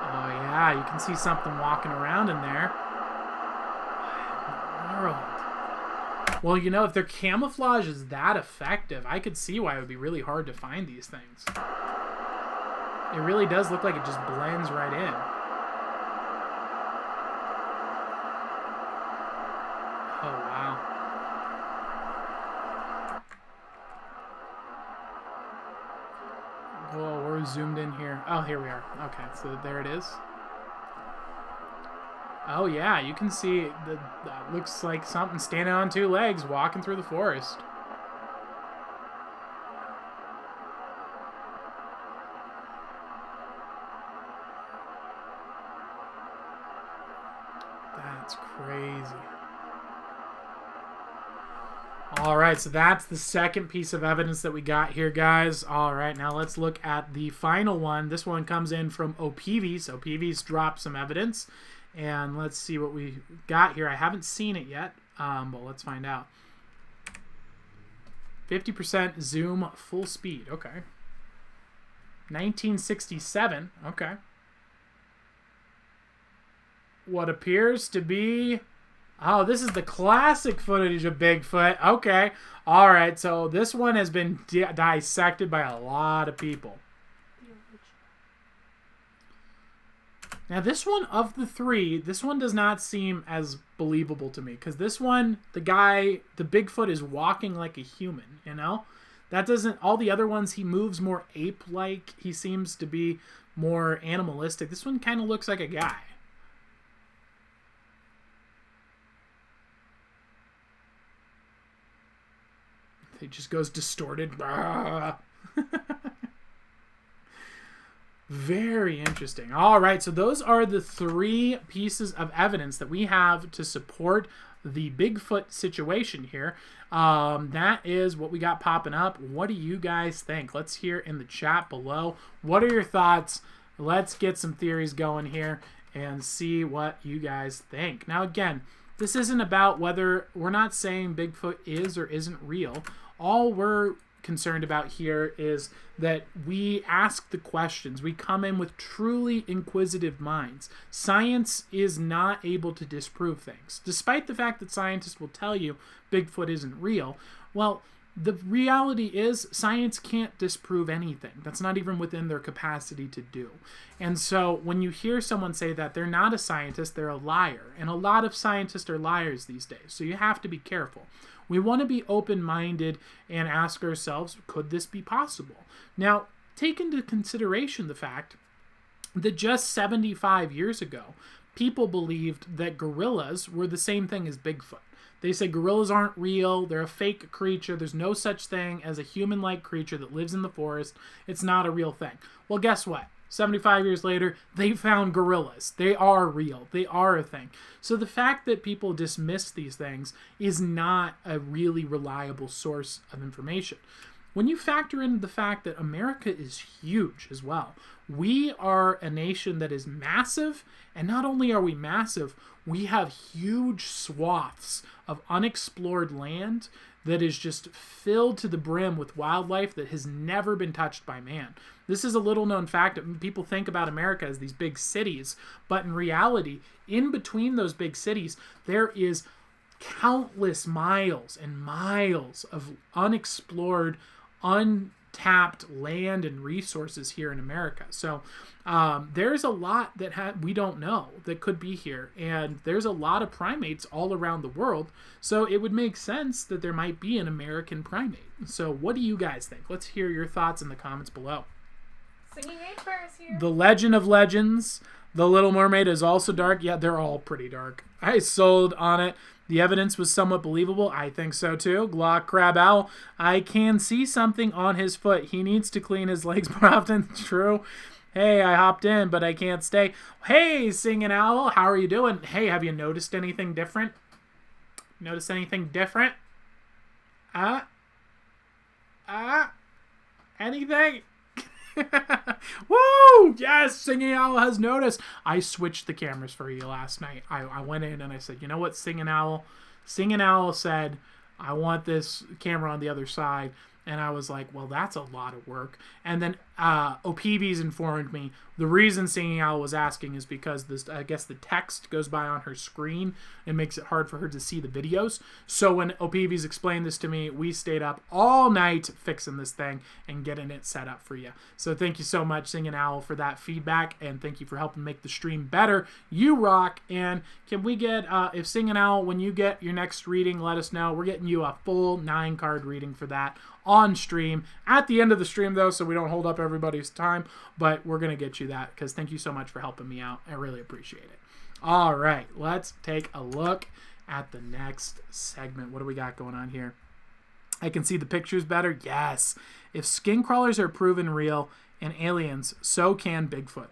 yeah, you can see something walking around in there. Well, you know, if their camouflage is that effective, I could see why it would be really hard to find these things. It really does look like it just blends right in. Oh, wow. Whoa, we're zoomed in here. Oh, here we are. Okay, so there it is. Oh yeah, you can see that looks like something standing on two legs walking through the forest. That's crazy. All right, so that's the second piece of evidence that we got here, guys. All right, now let's look at the final one. This one comes in from O'Peeves. O'Peeves dropped some evidence. And let's see what we got here. I haven't seen it yet, but let's find out. 50% zoom full speed. Okay. 1967. Okay. What appears to be... Oh, this is the classic footage of Bigfoot. Okay. All right, so this one has been dissected by a lot of people. Now, this one of the three, this one does not seem as believable to me. Because this one, the Bigfoot is walking like a human, you know? That doesn't, all the other ones, he moves more ape-like. He seems to be more animalistic. This one kind of looks like a guy. It just goes distorted. Very interesting. All right, so those are the three pieces of evidence that we have to support the Bigfoot situation here. That is what we got popping up. What do you guys think? Let's hear in the chat below. What are your thoughts? Let's get some theories going here and see what you guys think. Now, again, this isn't about whether, we're not saying Bigfoot is or isn't real. All we're concerned about here is that we ask the questions. We come in with truly inquisitive minds. Science is not able to disprove things. Despite the fact that scientists will tell you Bigfoot isn't real, well, the reality is science can't disprove anything. That's not even within their capacity to do. And so when you hear someone say that, they're not a scientist, they're a liar. And a lot of scientists are liars these days, so you have to be careful. We want to be open-minded and ask ourselves, could this be possible? Now, take into consideration the fact that just 75 years ago, people believed that gorillas were the same thing as Bigfoot. They said gorillas aren't real, they're a fake creature, there's no such thing as a human-like creature that lives in the forest, it's not a real thing. Well, guess what? 75 years later, they found gorillas. They are real. They are a thing. So the fact that people dismiss these things is not a really reliable source of information. When you factor in the fact that America is huge as well, we are a nation that is massive, and not only are we massive, we have huge swaths of unexplored land that is just filled to the brim with wildlife that has never been touched by man. This is a little known fact. People think about America as these big cities, but in reality, in between those big cities, there is countless miles and miles of unexplored, untapped land and resources here in America. So there's a lot that we don't know that could be here, and there's a lot of primates all around the world. So it would make sense that there might be an American primate. So what do you guys think? Let's hear your thoughts in the comments below. Singing H Bear is here. The Legend of Legends. The Little Mermaid is also dark. Yeah, they're all pretty dark. I sold on it. The evidence was somewhat believable. I think so too. Glock Crab Owl. I can see something on his foot. He needs to clean his legs more often. True. Hey, I hopped in, but I can't stay. Hey, Singing Owl. How are you doing? Hey, have you noticed anything different? Notice anything different? Anything? Woo! Yes, Singing Owl has noticed. I switched the cameras for you last night. I went in and I said, you know what, Singing Owl? Singing Owl said, I want this camera on the other side. And I was like, well, that's a lot of work. And then OPB's informed me the reason Singing Owl was asking is because I guess the text goes by on her screen and makes it hard for her to see the videos. So when OPB's explained this to me, we stayed up all night fixing this thing and getting it set up for you. So thank you so much, Singing Owl, for that feedback, and thank you for helping make the stream better. You rock. And can we get, if Singing Owl, when you get your next reading, let us know. We're getting you a full 9-card reading for that on stream at the end of the stream, though, so we don't hold up everybody's time, but we're going to get you that because thank you so much for helping me out. I really appreciate it. All right, let's take a look at the next segment. What do we got going on here? I can see the pictures better. Yes. If skin crawlers are proven real and aliens, so can Bigfoot.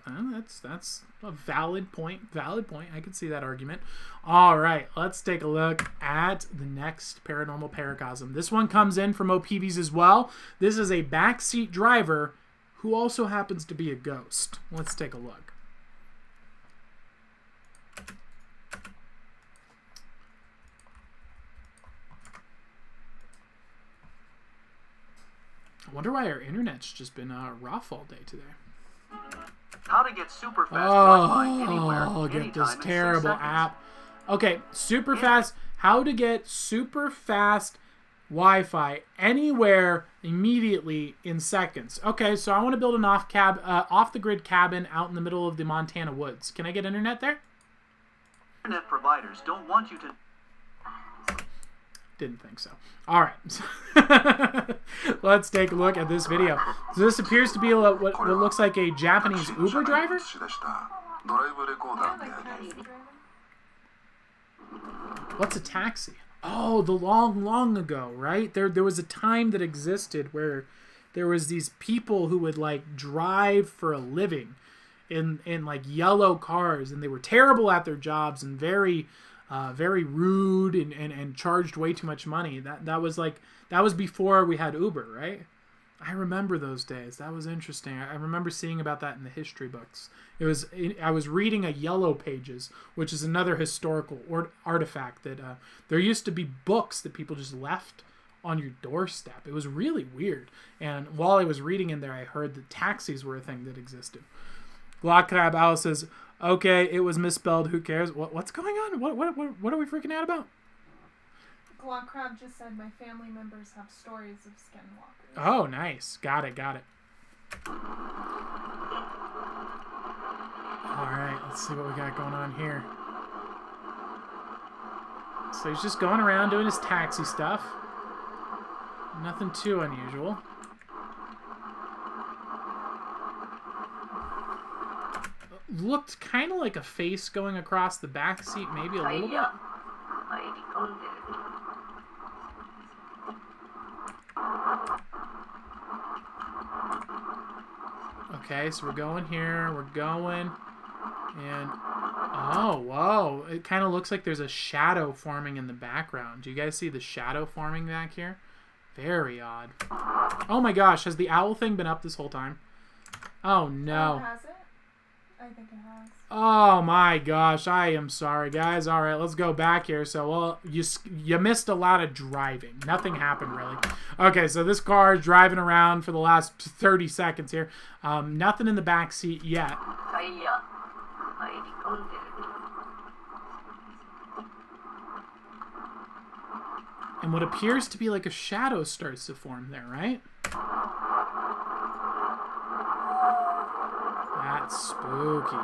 That's a valid point. I can see that argument. All right, let's take a look at the next paranormal paracosm. This one comes in from OPBs as well. This is a backseat driver who also happens to be a ghost. Let's take a look. I wonder why our internet's just been rough all day today. How to get super fast Wi-Fi anywhere, I'll get anytime this in 6 terrible seconds. app. Okay, super fast. How to get super fast Wi-Fi anywhere immediately in seconds. Okay, so I want to build an off-the-grid cabin out in the middle of the Montana woods. Can I get internet there? Internet providers don't want you to... Didn't think so. All right. Let's take a look at this video. So this appears to be what looks like a Japanese Uber driver. What's a taxi? Oh, the long ago, right? There was a time that existed where there was these people who would like drive for a living in like yellow cars, and they were terrible at their jobs and very rude and charged way too much money. That was before we had Uber, right? I remember those days. That was interesting. I remember seeing about that in the history books. I was reading a Yellow Pages, which is another historical artifact that there used to be books that people just left on your doorstep. It was really weird. And while I was reading in there, I heard that taxis were a thing that existed. Glock Crab Owl says, okay, it was misspelled. Who cares? What's going on? What are we freaking out about? Glock Crab just said my family members have stories of skinwalkers. Oh, nice. Got it. All right, let's see what we got going on here. So he's just going around doing his taxi stuff. Nothing too unusual. Looked kind of like a face going across the back seat, maybe a little bit. Okay, so we're going here, and oh, whoa, it kind of looks like there's a shadow forming in the background. Do you guys see the shadow forming back here? Very odd. Oh my gosh, has the owl thing been up this whole time? Oh no. Has it? I think it has. Oh my gosh, I am sorry, guys. All right, let's go back here. So, well, you missed a lot of driving. Nothing happened, really. Okay, so this car is driving around for the last 30 seconds here. Nothing in the back seat yet. And what appears to be like a shadow starts to form there, right? That's spooky.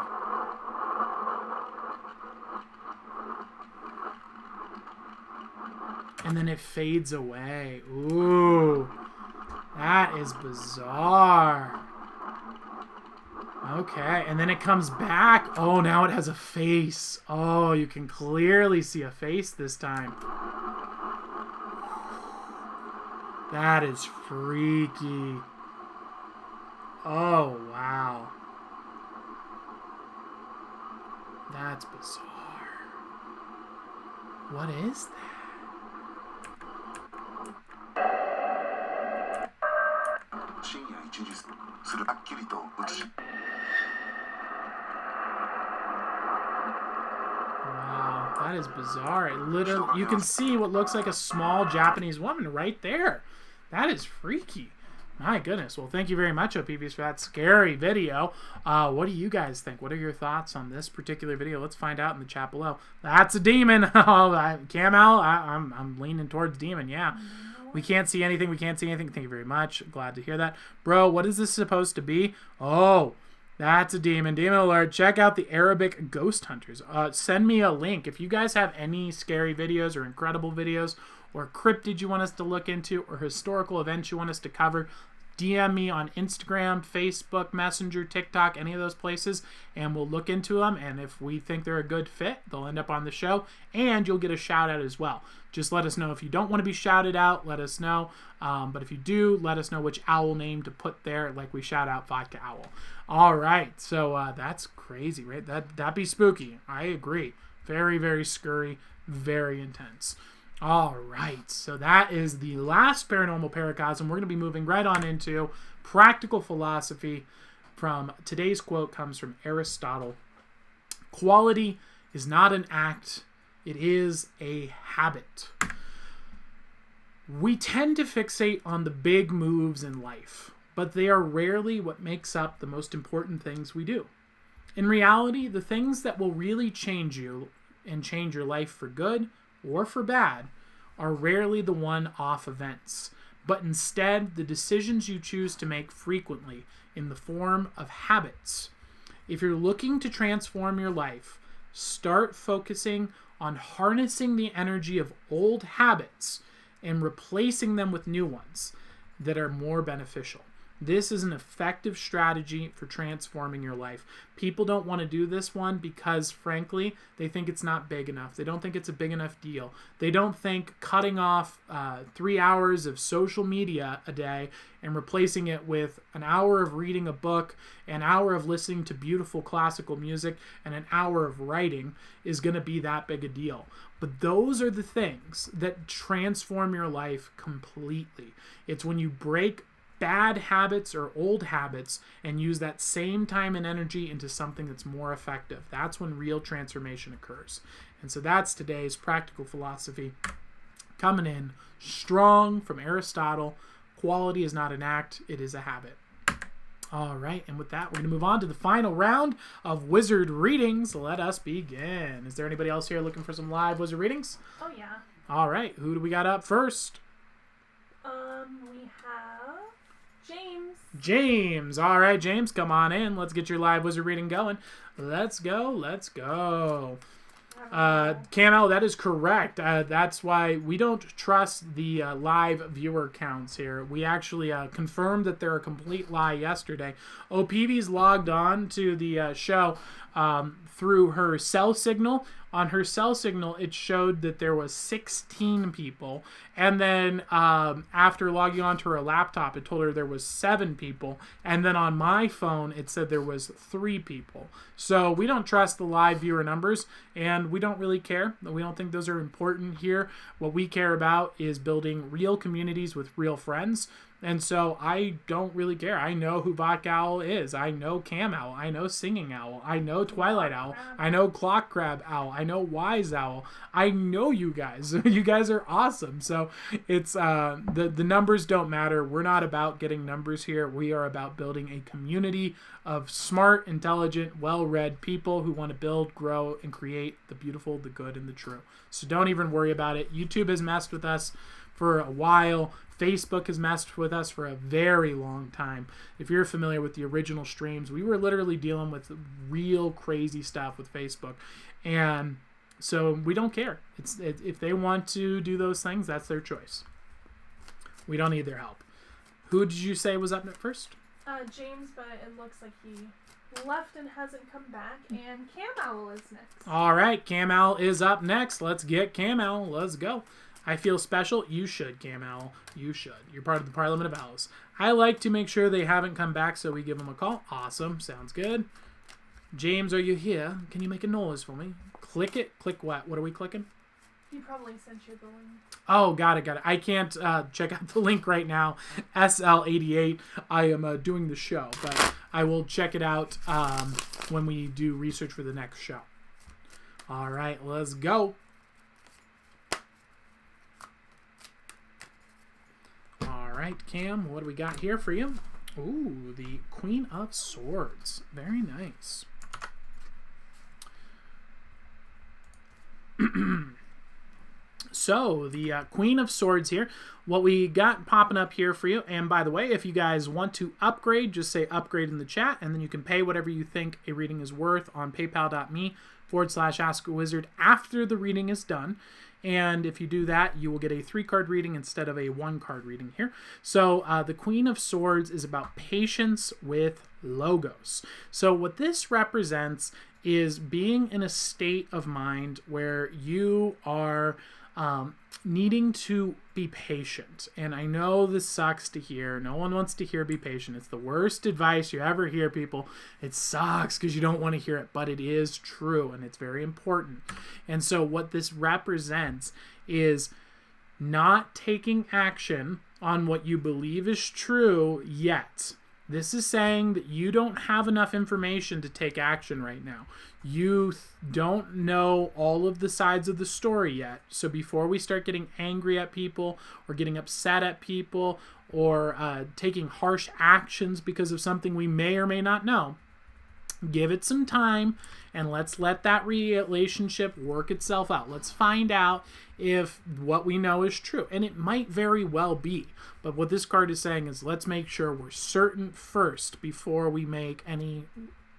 And then it fades away. Ooh. That is bizarre. Okay, and then it comes back. Oh, now it has a face. Oh, you can clearly see a face this time. That is freaky. Oh, wow. That's bizarre. What is that? Wow, that is bizarre. It literally, you can see what looks like a small Japanese woman right there. That is freaky. My goodness. Well, thank you very much, OPVs, for that scary video. What do you guys think? What are your thoughts on this particular video? Let's find out in the chat below. That's a demon. Cam L, I'm leaning towards demon, yeah. We can't see anything. We can't see anything. Thank you very much. Glad to hear that. Bro, what is this supposed to be? Oh, that's a demon. Demon alert. Check out the Arabic Ghost Hunters. Send me a link. If you guys have any scary videos or incredible videos or cryptid you want us to look into or historical events you want us to cover, DM me on Instagram, Facebook, Messenger, TikTok, any of those places, and we'll look into them. And if we think they're a good fit, they'll end up on the show, and you'll get a shout out as well. Just let us know. If you don't want to be shouted out, let us know. But if you do, let us know which owl name to put there, like we shout out Vodka Owl. All right, so that's crazy, right? That'd be spooky. I agree. Very, very scary, very intense. All right, so that is the last paranormal paracosm. We're going to be moving right on into practical philosophy. From today's quote comes from Aristotle. Quality is not an act, it is a habit. We tend to fixate on the big moves in life, but they are rarely what makes up the most important things we do. In reality, the things that will really change you and change your life for good or for bad are rarely the one-off events, but instead the decisions you choose to make frequently in the form of habits. If you're looking to transform your life, start focusing on harnessing the energy of old habits and replacing them with new ones that are more beneficial. This is an effective strategy for transforming your life. People don't want to do this one because, frankly, they think it's not big enough. They don't think it's a big enough deal. They don't think cutting off 3 hours of social media a day and replacing it with an hour of reading a book, an hour of listening to beautiful classical music, and an hour of writing is going to be that big a deal. But those are the things that transform your life completely. It's when you break bad habits or old habits and use that same time and energy into something that's more effective. That's when real transformation occurs. And so that's today's practical philosophy coming in strong from Aristotle. Quality is not an act, it is a habit. All right, and with that, we're going to move on to the final round of wizard readings. Let us begin. Is there anybody else here looking for some live wizard readings? Oh, yeah. All right, who do we got up first? We have James. James. All right, James, come on in. Let's get your live wizard reading going. Let's go. Let's go. Camo, that is correct. That's why we don't trust the live viewer counts here. We actually confirmed that they're a complete lie yesterday. OPV's logged on to the show through her cell signal. On her cell signal, it showed that there was 16 people. And then after logging onto her laptop, it told her there was 7 people. And then on my phone, it said there was 3 people. So we don't trust the live viewer numbers, and we don't really care. We don't think those are important here. What we care about is building real communities with real friends. And so I don't really care. I know who Vodka Owl is. I know Cam Owl. I know Singing Owl. I know Twilight Owl. I know Clock Crab Owl. I know Wise Owl. I know you guys. You guys are awesome. So it's the numbers don't matter. We're not about getting numbers here. We are about building a community of smart, intelligent, well-read people who want to build, grow, and create the beautiful, the good, and the true. So don't even worry about it. YouTube has messed with us for a while. Facebook has messed with us for a very long time. If you're familiar with the original streams, we were literally dealing with real crazy stuff with Facebook. And so we don't care. If they want to do those things, that's their choice. We don't need their help. Who did you say was up first? James, but it looks like he left and hasn't come back. And Cam Owl is next. All right, Cam Owl is up next. Let's get Cam Owl. Let's go. I feel special. You should, Cam Owl. You should. You're part of the Parliament of Owls. I like to make sure they haven't come back, so we give them a call. Awesome. Sounds good. James, are you here? Can you make a noise for me? Click it. Click what? What are we clicking? He probably sent you the link. Oh, got it. I can't check out the link right now. SL88. I am doing the show, but I will check it out when we do research for the next show. All right, let's go. All right, Cam, what do we got here for you? Ooh, the Queen of Swords. Very nice. So, the Queen of Swords here. What we got popping up here for you, and by the way, if you guys want to upgrade, just say upgrade in the chat, and then you can pay whatever you think a reading is worth on paypal.me/AskAWizard after the reading is done. And if you do that, you will get a 3-card reading instead of a 1-card reading here. So the Queen of Swords is about patience with logos. So what this represents is being in a state of mind where you are needing to be patient. And I know this sucks to hear. No one wants to hear be patient. It's the worst advice you ever hear, people. It sucks because you don't want to hear it, but it is true and it's very important. And so what this represents is not taking action on what you believe is true yet. This is saying that you don't have enough information to take action right now. You don't know all of the sides of the story yet. So before we start getting angry at people or getting upset at people or taking harsh actions because of something we may or may not know, give it some time and let's let that relationship work itself out. Let's find out if what we know is true. And it might very well be. But what this card is saying is let's make sure we're certain first before we make any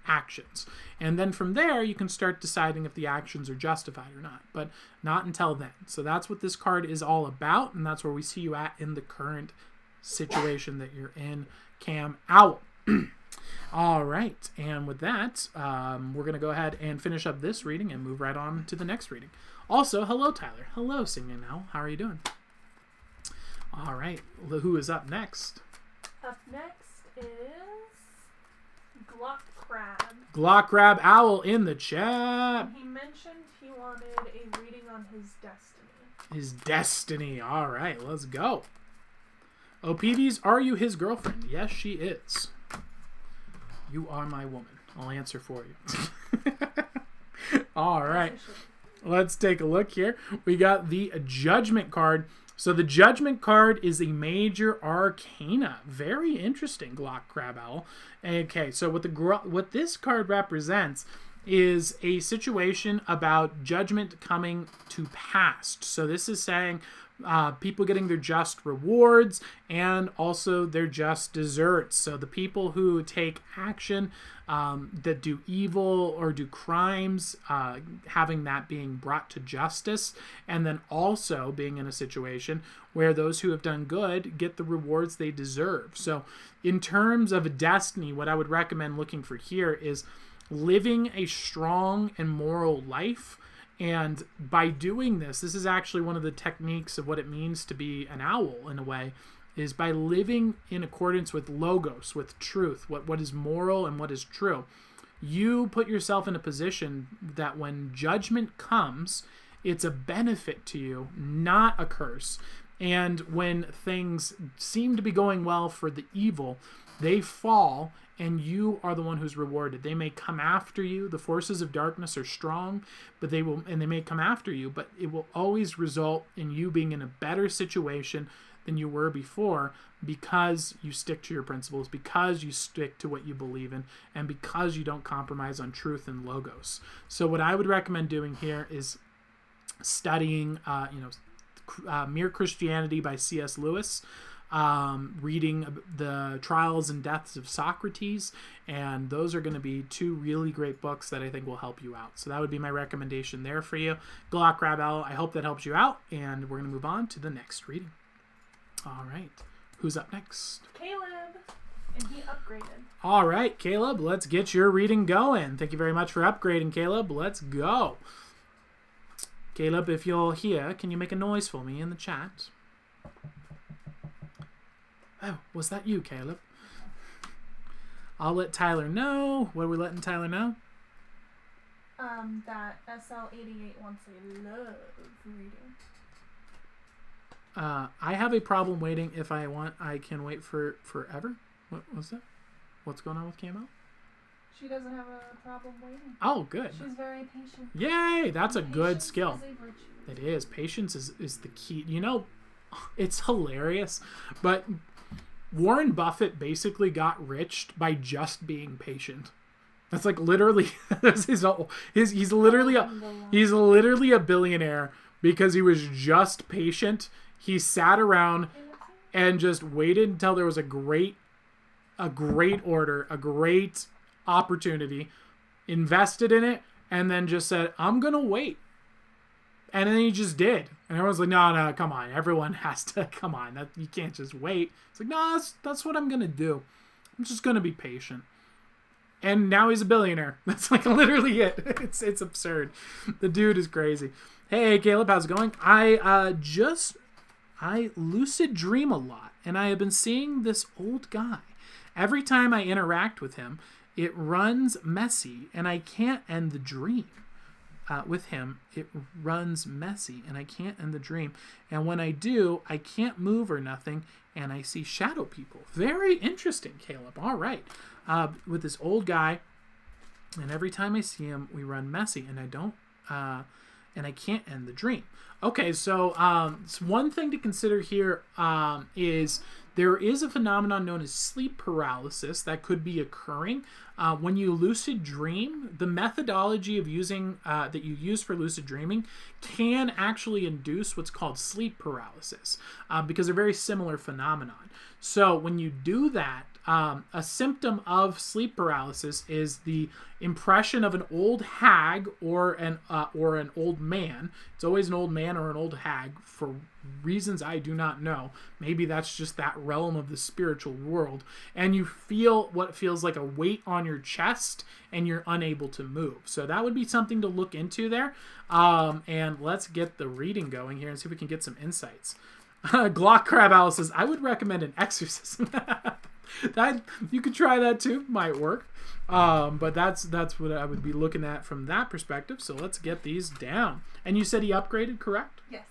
actions. And then from there, you can start deciding if the actions are justified or not. But not until then. So that's what this card is all about. And that's where we see you at in the current situation that you're in, Cam Owl. All right. And with that, we're going to go ahead and finish up this reading and move right on to the next reading. Also, hello, Tyler. Hello, Singing Owl. How are you doing? All right. Who is up next? Up next is Glock Crab. Glock Crab Owl in the chat. He mentioned he wanted a reading on his destiny. His destiny. All right, let's go. OPVs, are you his girlfriend? Yes, she is. You are my woman. I'll answer for you. All right. Let's take a look here. We got the Judgment card. So the Judgment card is a major arcana. Very interesting, Glock Crab Owl. Okay, so what this card represents is a situation about judgment coming to pass. So this is saying people getting their just rewards and also their just desserts. So the people who take action that do evil or do crimes, having that being brought to justice, and then also being in a situation where those who have done good get the rewards they deserve. So in terms of a destiny, what I would recommend looking for here is living a strong and moral life. And by doing this is actually one of the techniques of what it means to be an owl in a way, is by living in accordance with logos, with truth, what is moral and what is true. You put yourself in a position that when judgment comes, it's a benefit to you, not a curse. And when things seem to be going well for the evil, they fall, and you are the one who's rewarded. They may come after you. The forces of darkness are strong, but they may come after you, but it will always result in you being in a better situation than you were before, because you stick to your principles, because you stick to what you believe in, and because you don't compromise on truth and logos. So what I would recommend doing here is studying, Mere Christianity by C.S. Lewis, reading the Trials and Deaths of Socrates, and those are going to be two really great books that I think will help you out. So that would be my recommendation there for you. Glock Crab Owl, I hope that helps you out, and we're going to move on to the next reading. All right. Who's up next? Caleb, and he upgraded. All right, Caleb, let's get your reading going. Thank you very much for upgrading, Caleb. Let's go. Caleb, if you're here, can you make a noise for me in the chat? Oh, was that you, Caleb? I'll let Tyler know. What are we letting Tyler know? That SL88 wants a love reading. I have a problem waiting. If I want, I can wait for forever. What was that? What's going on with Camo? She doesn't have a problem waiting. Oh, good. She's very patient. Yay! That's a good skill. Is a virtue. It is. Patience is the key. You know, it's hilarious, but Warren Buffett basically got rich by just being patient. That's like literally he's literally a billionaire because he was just patient. He sat around and just waited until there was a great order, a great opportunity, invested in it, and then just said, I'm going to wait. And then he just did. And everyone's like, no, come on. Everyone has to, come on. You can't just wait. It's like, no, that's what I'm going to do. I'm just going to be patient. And now he's a billionaire. That's like literally it. It's absurd. The dude is crazy. Hey, Caleb, how's it going? I lucid dream a lot, and I have been seeing this old guy. Every time I interact with him, it runs messy, and I can't end the dream. With him, it runs messy, and I can't end the dream. And when I do, I can't move or nothing, and I see shadow people. Very interesting, Caleb. All right. With this old guy, and every time I see him, we run messy, and I can't end the dream. Okay, so one thing to consider here is there is a phenomenon known as sleep paralysis that could be occurring when you lucid dream. The methodology of using that you use for lucid dreaming can actually induce what's called sleep paralysis because they're very similar phenomenon. So when you do that, a symptom of sleep paralysis is the impression of an old hag or an old man. It's always an old man or an old hag for reasons I do not know. Maybe that's just that realm of the spiritual world. And you feel what feels like a weight on your chest and you're unable to move. So that would be something to look into there. And let's get the reading going here and see if we can get some insights. Glock Crab Owl says, I would recommend an exorcism. That you could try that too, might work. But that's what I would be looking at from that perspective. So let's get these down. And you said he upgraded, correct? Yes.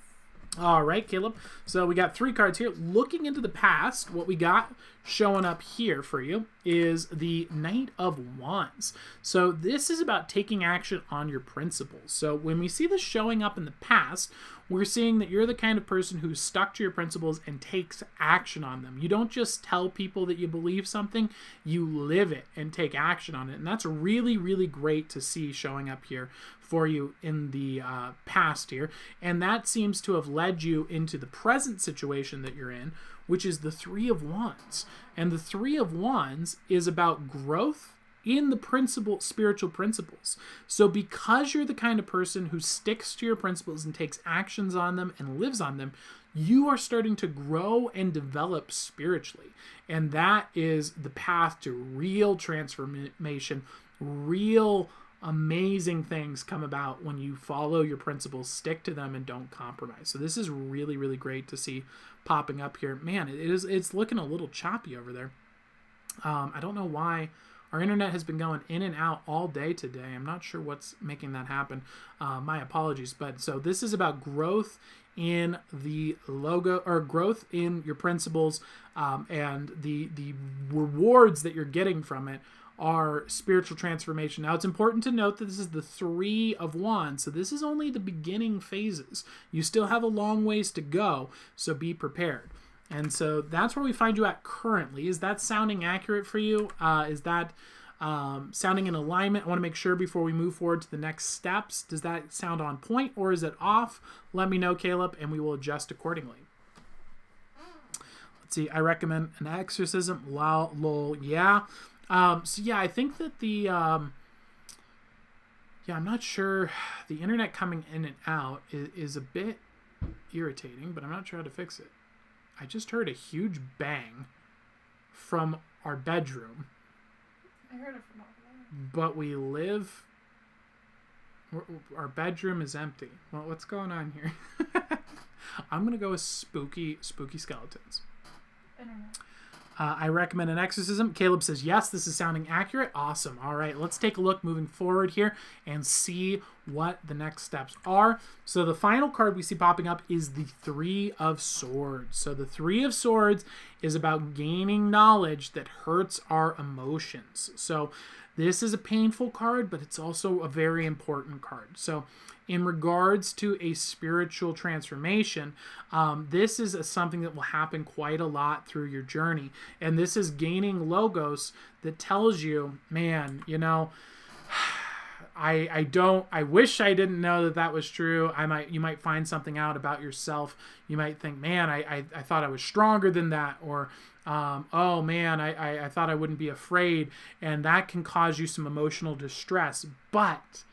All right, Caleb. So we got 3 cards here. Looking into the past, what we got showing up here for you is the Knight of Wands. So this is about taking action on your principles. So when we see this showing up in the past, we're seeing that you're the kind of person who's stuck to your principles and takes action on them. You don't just tell people that you believe something, you live it and take action on it. And that's really, really great to see showing up here for you in the past here. And that seems to have led you into the present situation that you're in, which is the 3 of Wands. And the 3 of Wands is about growth in the spiritual principles. So because you're the kind of person who sticks to your principles and takes actions on them and lives on them, you are starting to grow and develop spiritually. And that is the path to real transformation, real amazing things come about when you follow your principles, stick to them, and don't compromise. So this is really, really great to see popping up here. Man, it's looking a little choppy over there. I don't know why Our internet has been going in and out all day today. I'm not sure what's making that happen. My apologies. But so this is about growth in the logo, or growth in your principles, and the rewards that you're getting from it are spiritual transformation. Now, it's important to note that this is the 3 of Wands, so this is only the beginning phases. You still have a long ways to go, so be prepared. And so that's where we find you at currently. Is that sounding accurate for you? Is that sounding in alignment? I want to make sure before we move forward to the next steps. Does that sound on point, or is it off? Let me know, Caleb, and we will adjust accordingly. Let's see. I recommend an exorcism. Lol. Yeah. So yeah, I think that the I'm not sure. The internet coming in and out is a bit irritating, but I'm not sure how to fix it. I just heard a huge bang from our bedroom. I heard it from over there. But we live... Our bedroom is empty. Well, what's going on here? I'm going to go with spooky skeletons. Internet. I recommend an exorcism. Caleb says, yes, this is sounding accurate. Awesome. All right, let's take a look moving forward here and see what the next steps are. So the final card we see popping up is the 3 of Swords. So the 3 of Swords is about gaining knowledge that hurts our emotions. So this is a painful card, but it's also a very important card. So in regards to a spiritual transformation, this is something that will happen quite a lot through your journey. And this is gaining logos that tells you, man, you know, I wish I didn't know that was true. You might find something out about yourself. You might think, man, I thought I was stronger than that, or oh man, I thought I wouldn't be afraid. And that can cause you some emotional distress. But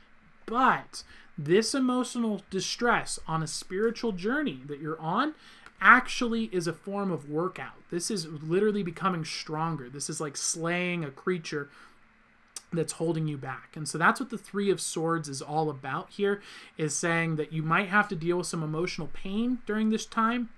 this emotional distress on a spiritual journey that you're on actually is a form of workout. This is literally becoming stronger. This is like slaying a creature that's holding you back. And so that's what the 3 of Swords is all about here, is saying that you might have to deal with some emotional pain during this time,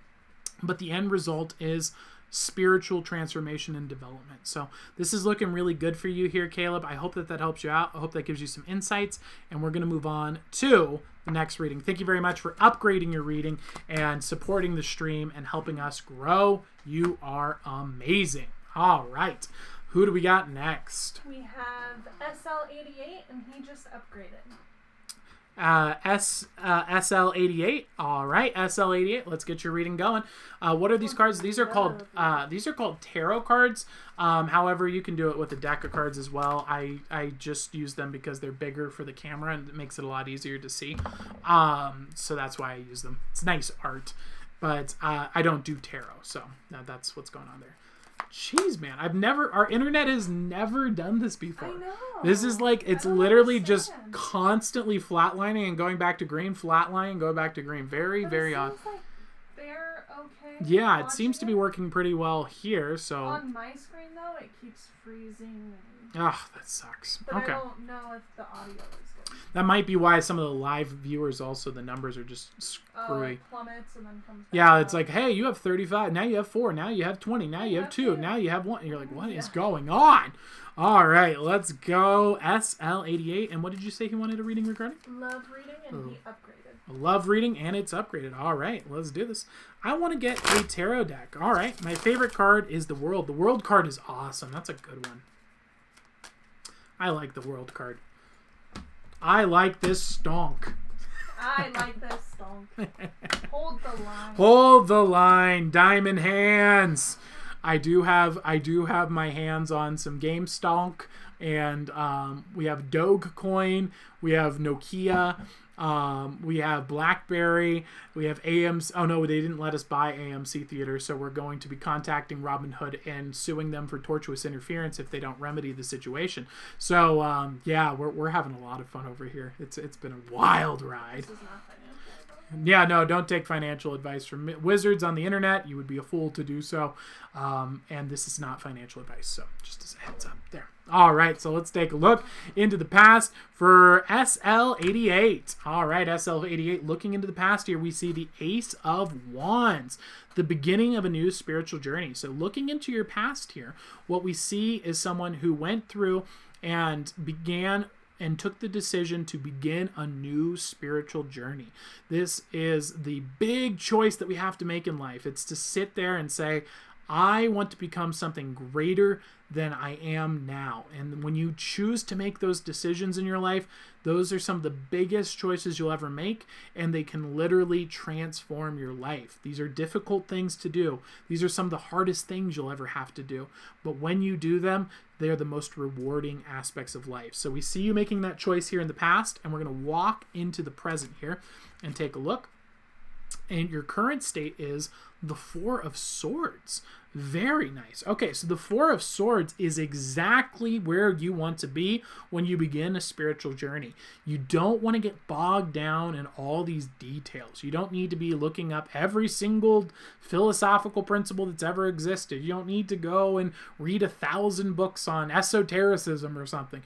but the end result is spiritual transformation and development. So this is looking really good for you here, Caleb. I hope that helps you out. I hope that gives you some insights, and we're going to move on to the next reading. Thank you very much for upgrading your reading and supporting the stream and helping us grow. You are amazing. All right. Who do we got next? We have SL88, and he just upgraded. SL88. All right, SL88. Let's get your reading going. What are these cards? These are called tarot cards. However, you can do it with a deck of cards as well. I just use them because they're bigger for the camera and it makes it a lot easier to see. So that's why I use them. It's nice art, but I don't do tarot. So that's what's going on there. Jeez, man, our internet has never done this before. I know. This is like, it's literally just constantly flatlining and going back to green, flatlining, going back to green. Very, very odd. Like they're okay. Yeah, it seems to be working pretty well here, so. On my screen, though, it keeps freezing. Ugh, that sucks. But okay. I don't know if the audio is good. That might be why some of the live viewers also, the numbers are just screwy. It plummets and then comes back yeah, up. it's like, hey, you have 35, now you have 4, now you have 20, now you have 2, now you have 1. And you're like, what is going on? All right, let's go. SL88. And what did you say he wanted a reading regarding? Love reading, and he upgraded. Love reading, and it's upgraded. All right, let's do this. I want to get a tarot deck. All right, my favorite card is the World. The World card is awesome. That's a good one. I like the World card. I like this stonk. I like this stonk. Hold the line. Hold the line. Diamond hands. I do have my hands on some game stonk, and we have Dogecoin, we have Nokia, we have BlackBerry, we have AMC. Oh no, they didn't let us buy AMC Theater, so we're going to be contacting Robinhood and suing them for tortuous interference if they don't remedy the situation. So yeah, we're having a lot of fun over here. It's been a wild ride. This is not financial. Yeah, no, don't take financial advice from wizards on the internet. You would be a fool to do so. And this is not financial advice, so just as a heads up there. All right, so let's take a look into the past for SL88. All right, SL88, looking into the past here, we see the Ace of Wands, the beginning of a new spiritual journey. So looking into your past here, what we see is someone who went through and began and took the decision to begin a new spiritual journey. This is the big choice that we have to make in life. It's to sit there and say, I want to become something greater than I am now. And when you choose to make those decisions in your life, those are some of the biggest choices you'll ever make, and they can literally transform your life. These are difficult things to do. These are some of the hardest things you'll ever have to do. But when you do them, they're the most rewarding aspects of life. So we see you making that choice here in the past, and we're going to walk into the present here and take a look. And your current state is the Four of Swords. Very nice. Okay, so the Four of Swords is exactly where you want to be when you begin a spiritual journey. You don't want to get bogged down in all these details. You don't need to be looking up every single philosophical principle that's ever existed. You don't need to go and read 1,000 books on esotericism or something.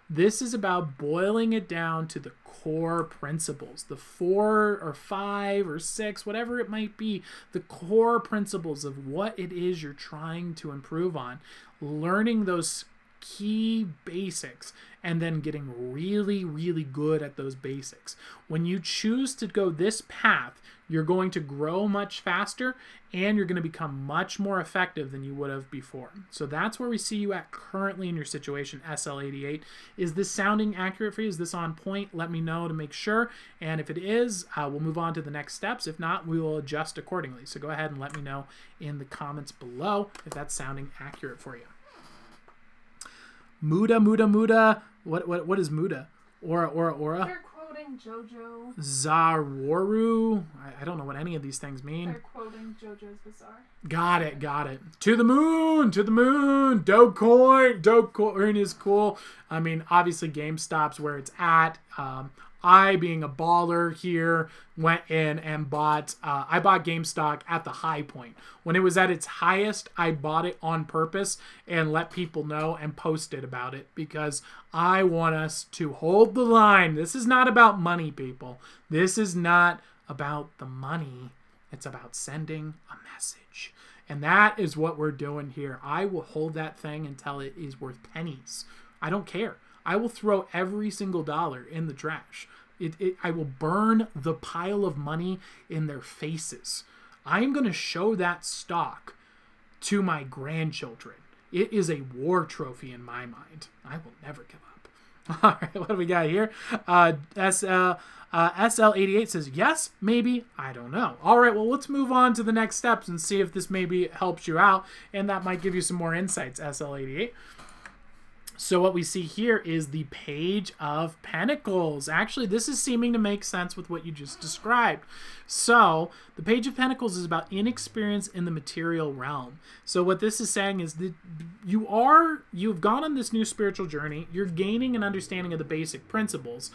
This is about boiling it down to the core principles, the 4 or 5 or 6, whatever it might be, the core principles of what it is you're trying to improve on, learning those key basics, and then getting really, really good at those basics. When you choose to go this path, you're going to grow much faster, and you're going to become much more effective than you would have before. So that's where we see you at currently in your situation, SL88. Is this sounding accurate for you? Is this on point? Let me know to make sure. And if it is, we'll move on to the next steps. If not, we will adjust accordingly. So go ahead and let me know in the comments below if that's sounding accurate for you. Muda. What is Muda? Aura. They're quoting JoJo. Zaworu. I don't know what any of these things mean. They're quoting JoJo's Bizarre. Got it. To the moon. Dogecoin is cool. I mean, obviously GameStop's where it's at. I, being a baller here, went in and bought GameStop at the high point. When it was at its highest, I bought it on purpose and let people know and posted about it because I want us to hold the line. This is not about money, people. This is not about the money. It's about sending a message. And that is what we're doing here. I will hold that thing until it is worth pennies. I don't care. I will throw every single dollar in the trash. I will burn the pile of money in their faces. I am going to show that stock to my grandchildren. It is a war trophy in my mind. I will never give up. All right, what do we got here? SL88 says, yes, maybe, I don't know. All right, well, let's move on to the next steps and see if this maybe helps you out, and that might give you some more insights, SL88. So what we see here is the Page of Pentacles. Actually, this is seeming to make sense with what you just described. So the Page of Pentacles is about inexperience in the material realm. So what this is saying is that you've gone on this new spiritual journey. You're gaining an understanding of the basic principles.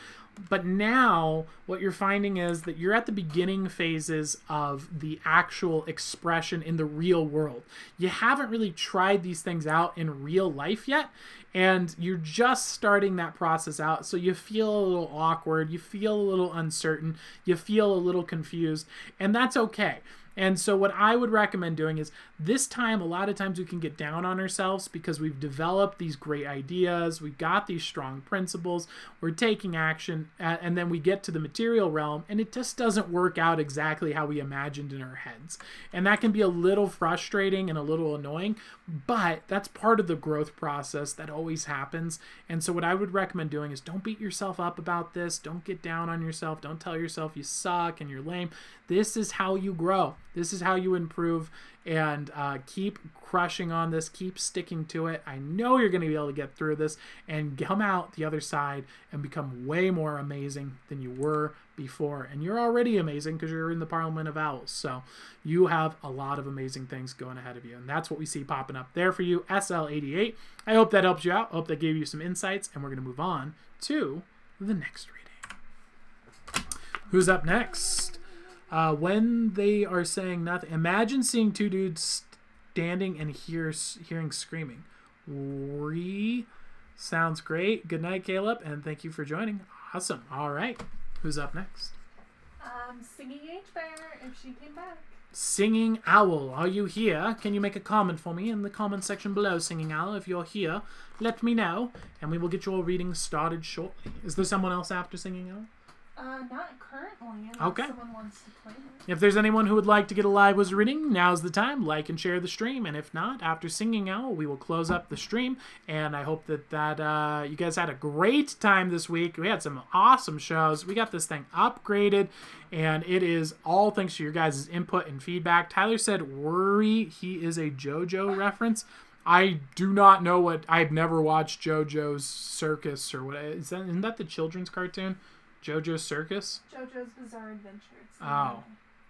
But now what you're finding is that you're at the beginning phases of the actual expression in the real world. You haven't really tried these things out in real life yet, and you're just starting that process out. So you feel a little awkward, you feel a little uncertain, you feel a little confused, and that's okay. And so what I would recommend doing is this time, a lot of times we can get down on ourselves because we've developed these great ideas, we've got these strong principles, we're taking action, and then we get to the material realm and it just doesn't work out exactly how we imagined in our heads. And that can be a little frustrating and a little annoying, but that's part of the growth process that always happens. And so what I would recommend doing is don't beat yourself up about this, don't get down on yourself, don't tell yourself you suck and you're lame. This is how you grow. This is how you improve, and keep crushing on this. Keep sticking to it. I know you're going to be able to get through this and come out the other side and become way more amazing than you were before. And you're already amazing because you're in the Parliament of Owls. So you have a lot of amazing things going ahead of you. And that's what we see popping up there for you, SL88. I hope that helps you out. I hope that gave you some insights. And we're going to move on to the next reading. Who's up next? When they are saying nothing, imagine seeing two dudes standing and hearing screaming. Sounds great. Good night, Caleb, and thank you for joining. Awesome. All right. Who's up next? Singing H Bear if she came back. Singing Owl, are you here? Can you make a comment for me in the comment section below, Singing Owl? If you're here, let me know, and we will get your reading started shortly. Is there someone else after Singing Owl? Not currently, unless Okay. someone wants to play it. If there's anyone who would like to get a live wizard reading, now's the time. Like and share the stream. And if not, after Singing Owl, we will close up the stream. And I hope that you guys had a great time this week. We had some awesome shows. We got this thing upgraded, and it is all thanks to your guys' input and feedback. Tyler said, worry, he is a JoJo reference. I do not know what... I've never watched JoJo's Circus or what... Isn't that the children's cartoon? JoJo's Circus? JoJo's Bizarre Adventure. It's Oh.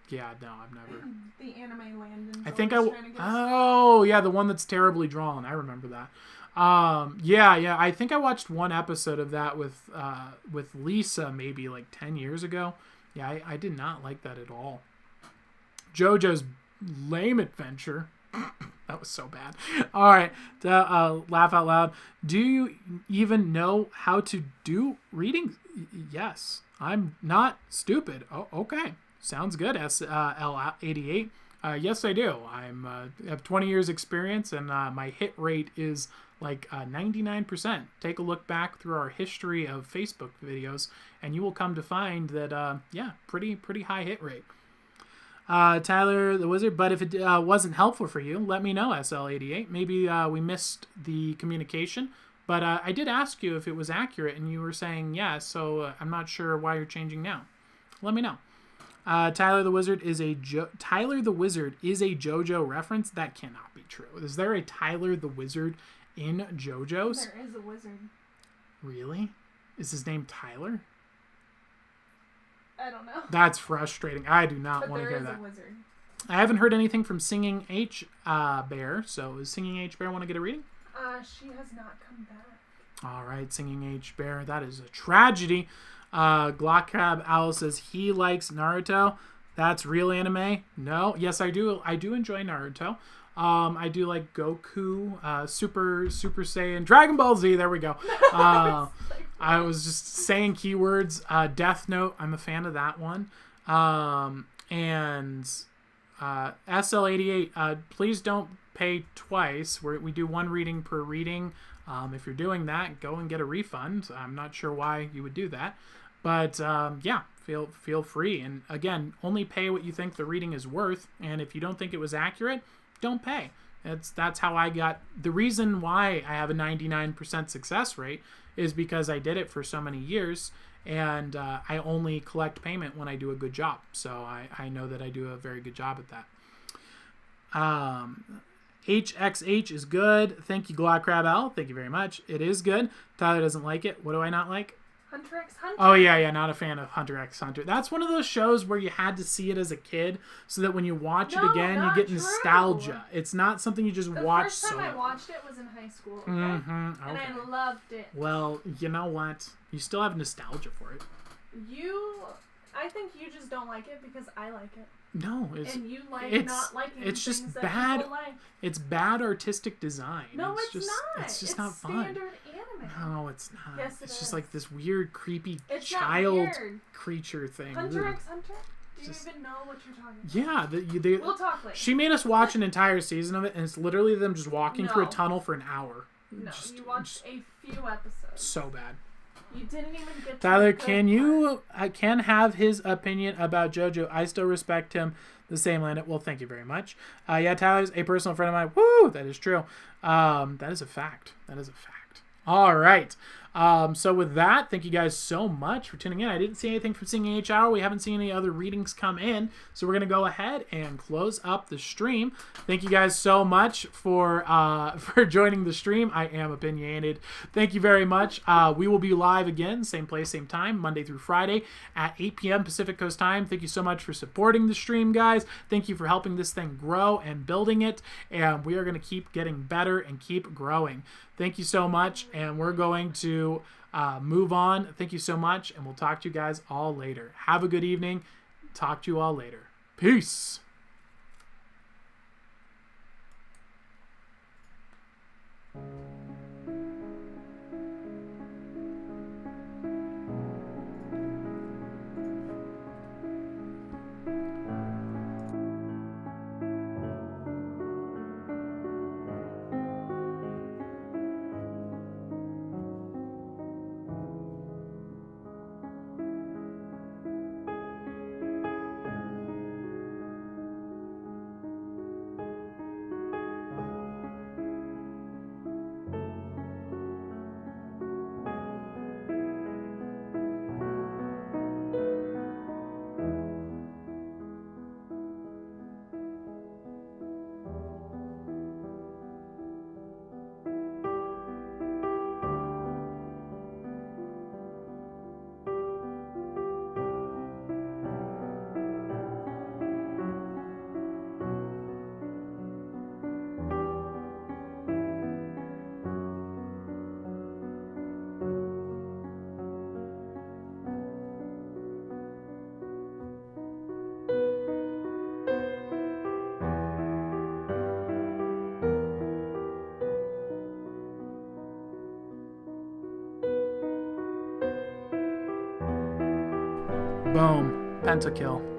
Yeah, no, I've never. the anime Landon. I think yeah, the one that's terribly drawn. I remember that. Yeah. I think I watched one episode of that with Lisa maybe like 10 years ago. Yeah, I did not like that at all. JoJo's Lame Adventure. That was so bad. All right, laugh out loud. Do you even know how to do readings? Yes, I'm not stupid. Oh, okay. Sounds good, SL88. Yes, I do. I have 20 years experience, and my hit rate is like 99%. Take a look back through our history of Facebook videos, and you will come to find that, pretty high hit rate. Tyler the Wizard, but if it wasn't helpful for you, let me know, SL88. Maybe we missed the communication, but I did ask you if it was accurate, and you were saying yes, so I'm not sure why you're changing now. Let me know. Tyler the Wizard is a JoJo reference? That cannot be true. Is there a Tyler the Wizard in JoJo's? There is a wizard. Really? Is his name Tyler? I don't know. That's frustrating. I do not want to hear that. There is a wizard. I haven't heard anything from Singing H Bear, so is Singing H Bear want to get a reading? She has not come back. All right, Singing H Bear. That is a tragedy. Glockcrab Owl says he likes Naruto. That's real anime. No, yes, I do. I do enjoy Naruto. I do like Goku, Super Saiyan, Dragon Ball Z. There we go. I was just saying keywords. Death Note. I'm a fan of that one. And SL88. Please don't pay twice. We do one reading per reading. If you're doing that, go and get a refund. I'm not sure why you would do that. But feel free. And again, only pay what you think the reading is worth. And if you don't think it was accurate, don't pay. That's how I got. The reason why I have a 99% success rate is because I did it for so many years, and I only collect payment when I do a good job. So I know that I do a very good job at that. HXH is good. Thank you, Glockcrab Owl. Thank you very much. It is good. Tyler doesn't like it. What do I not like? Hunter x Hunter. Oh, yeah, not a fan of Hunter x Hunter. That's one of those shows where you had to see it as a kid so that when you watch it again, you get nostalgia. It's not something you just watch. The first time I watched it was in high school, okay? And I loved it. Well, you know what? You still have nostalgia for it. I think you just don't like it because I like it. No, and you like it's not liking it's just things that bad. people like. It's bad artistic design. No, it's just not. It's just not fun. Standard anime. No, it's not. Yes, it's is. just like this weird, creepy it's child creature thing. Hunter x Hunter? Do you even know what you're talking about? Yeah, we'll talk later. She made us watch an entire season of it, and it's literally them just walking through a tunnel for an hour. No, you watched a few episodes. So bad. You didn't even get Tyler, can have his opinion about JoJo. I still respect him the same, Landon. Well, thank you very much. Tyler's a personal friend of mine. Woo! That is true. That is a fact. All right. So with that, thank you guys so much for tuning in. I didn't see anything from Singing H Hour. We haven't seen any other readings come in. So we're going to go ahead and close up the stream. Thank you guys so much for joining the stream. I am opinionated. Thank you very much. We will be live again, same place, same time, Monday through Friday at 8 p.m. Pacific Coast time. Thank you so much for supporting the stream, guys. Thank you for helping this thing grow and building it. And we are going to keep getting better and keep growing. Thank you so much. And we're going to move on. Thank you so much. And we'll talk to you guys all later. Have a good evening. talk to you all later. Peace. Boom. Pentakill.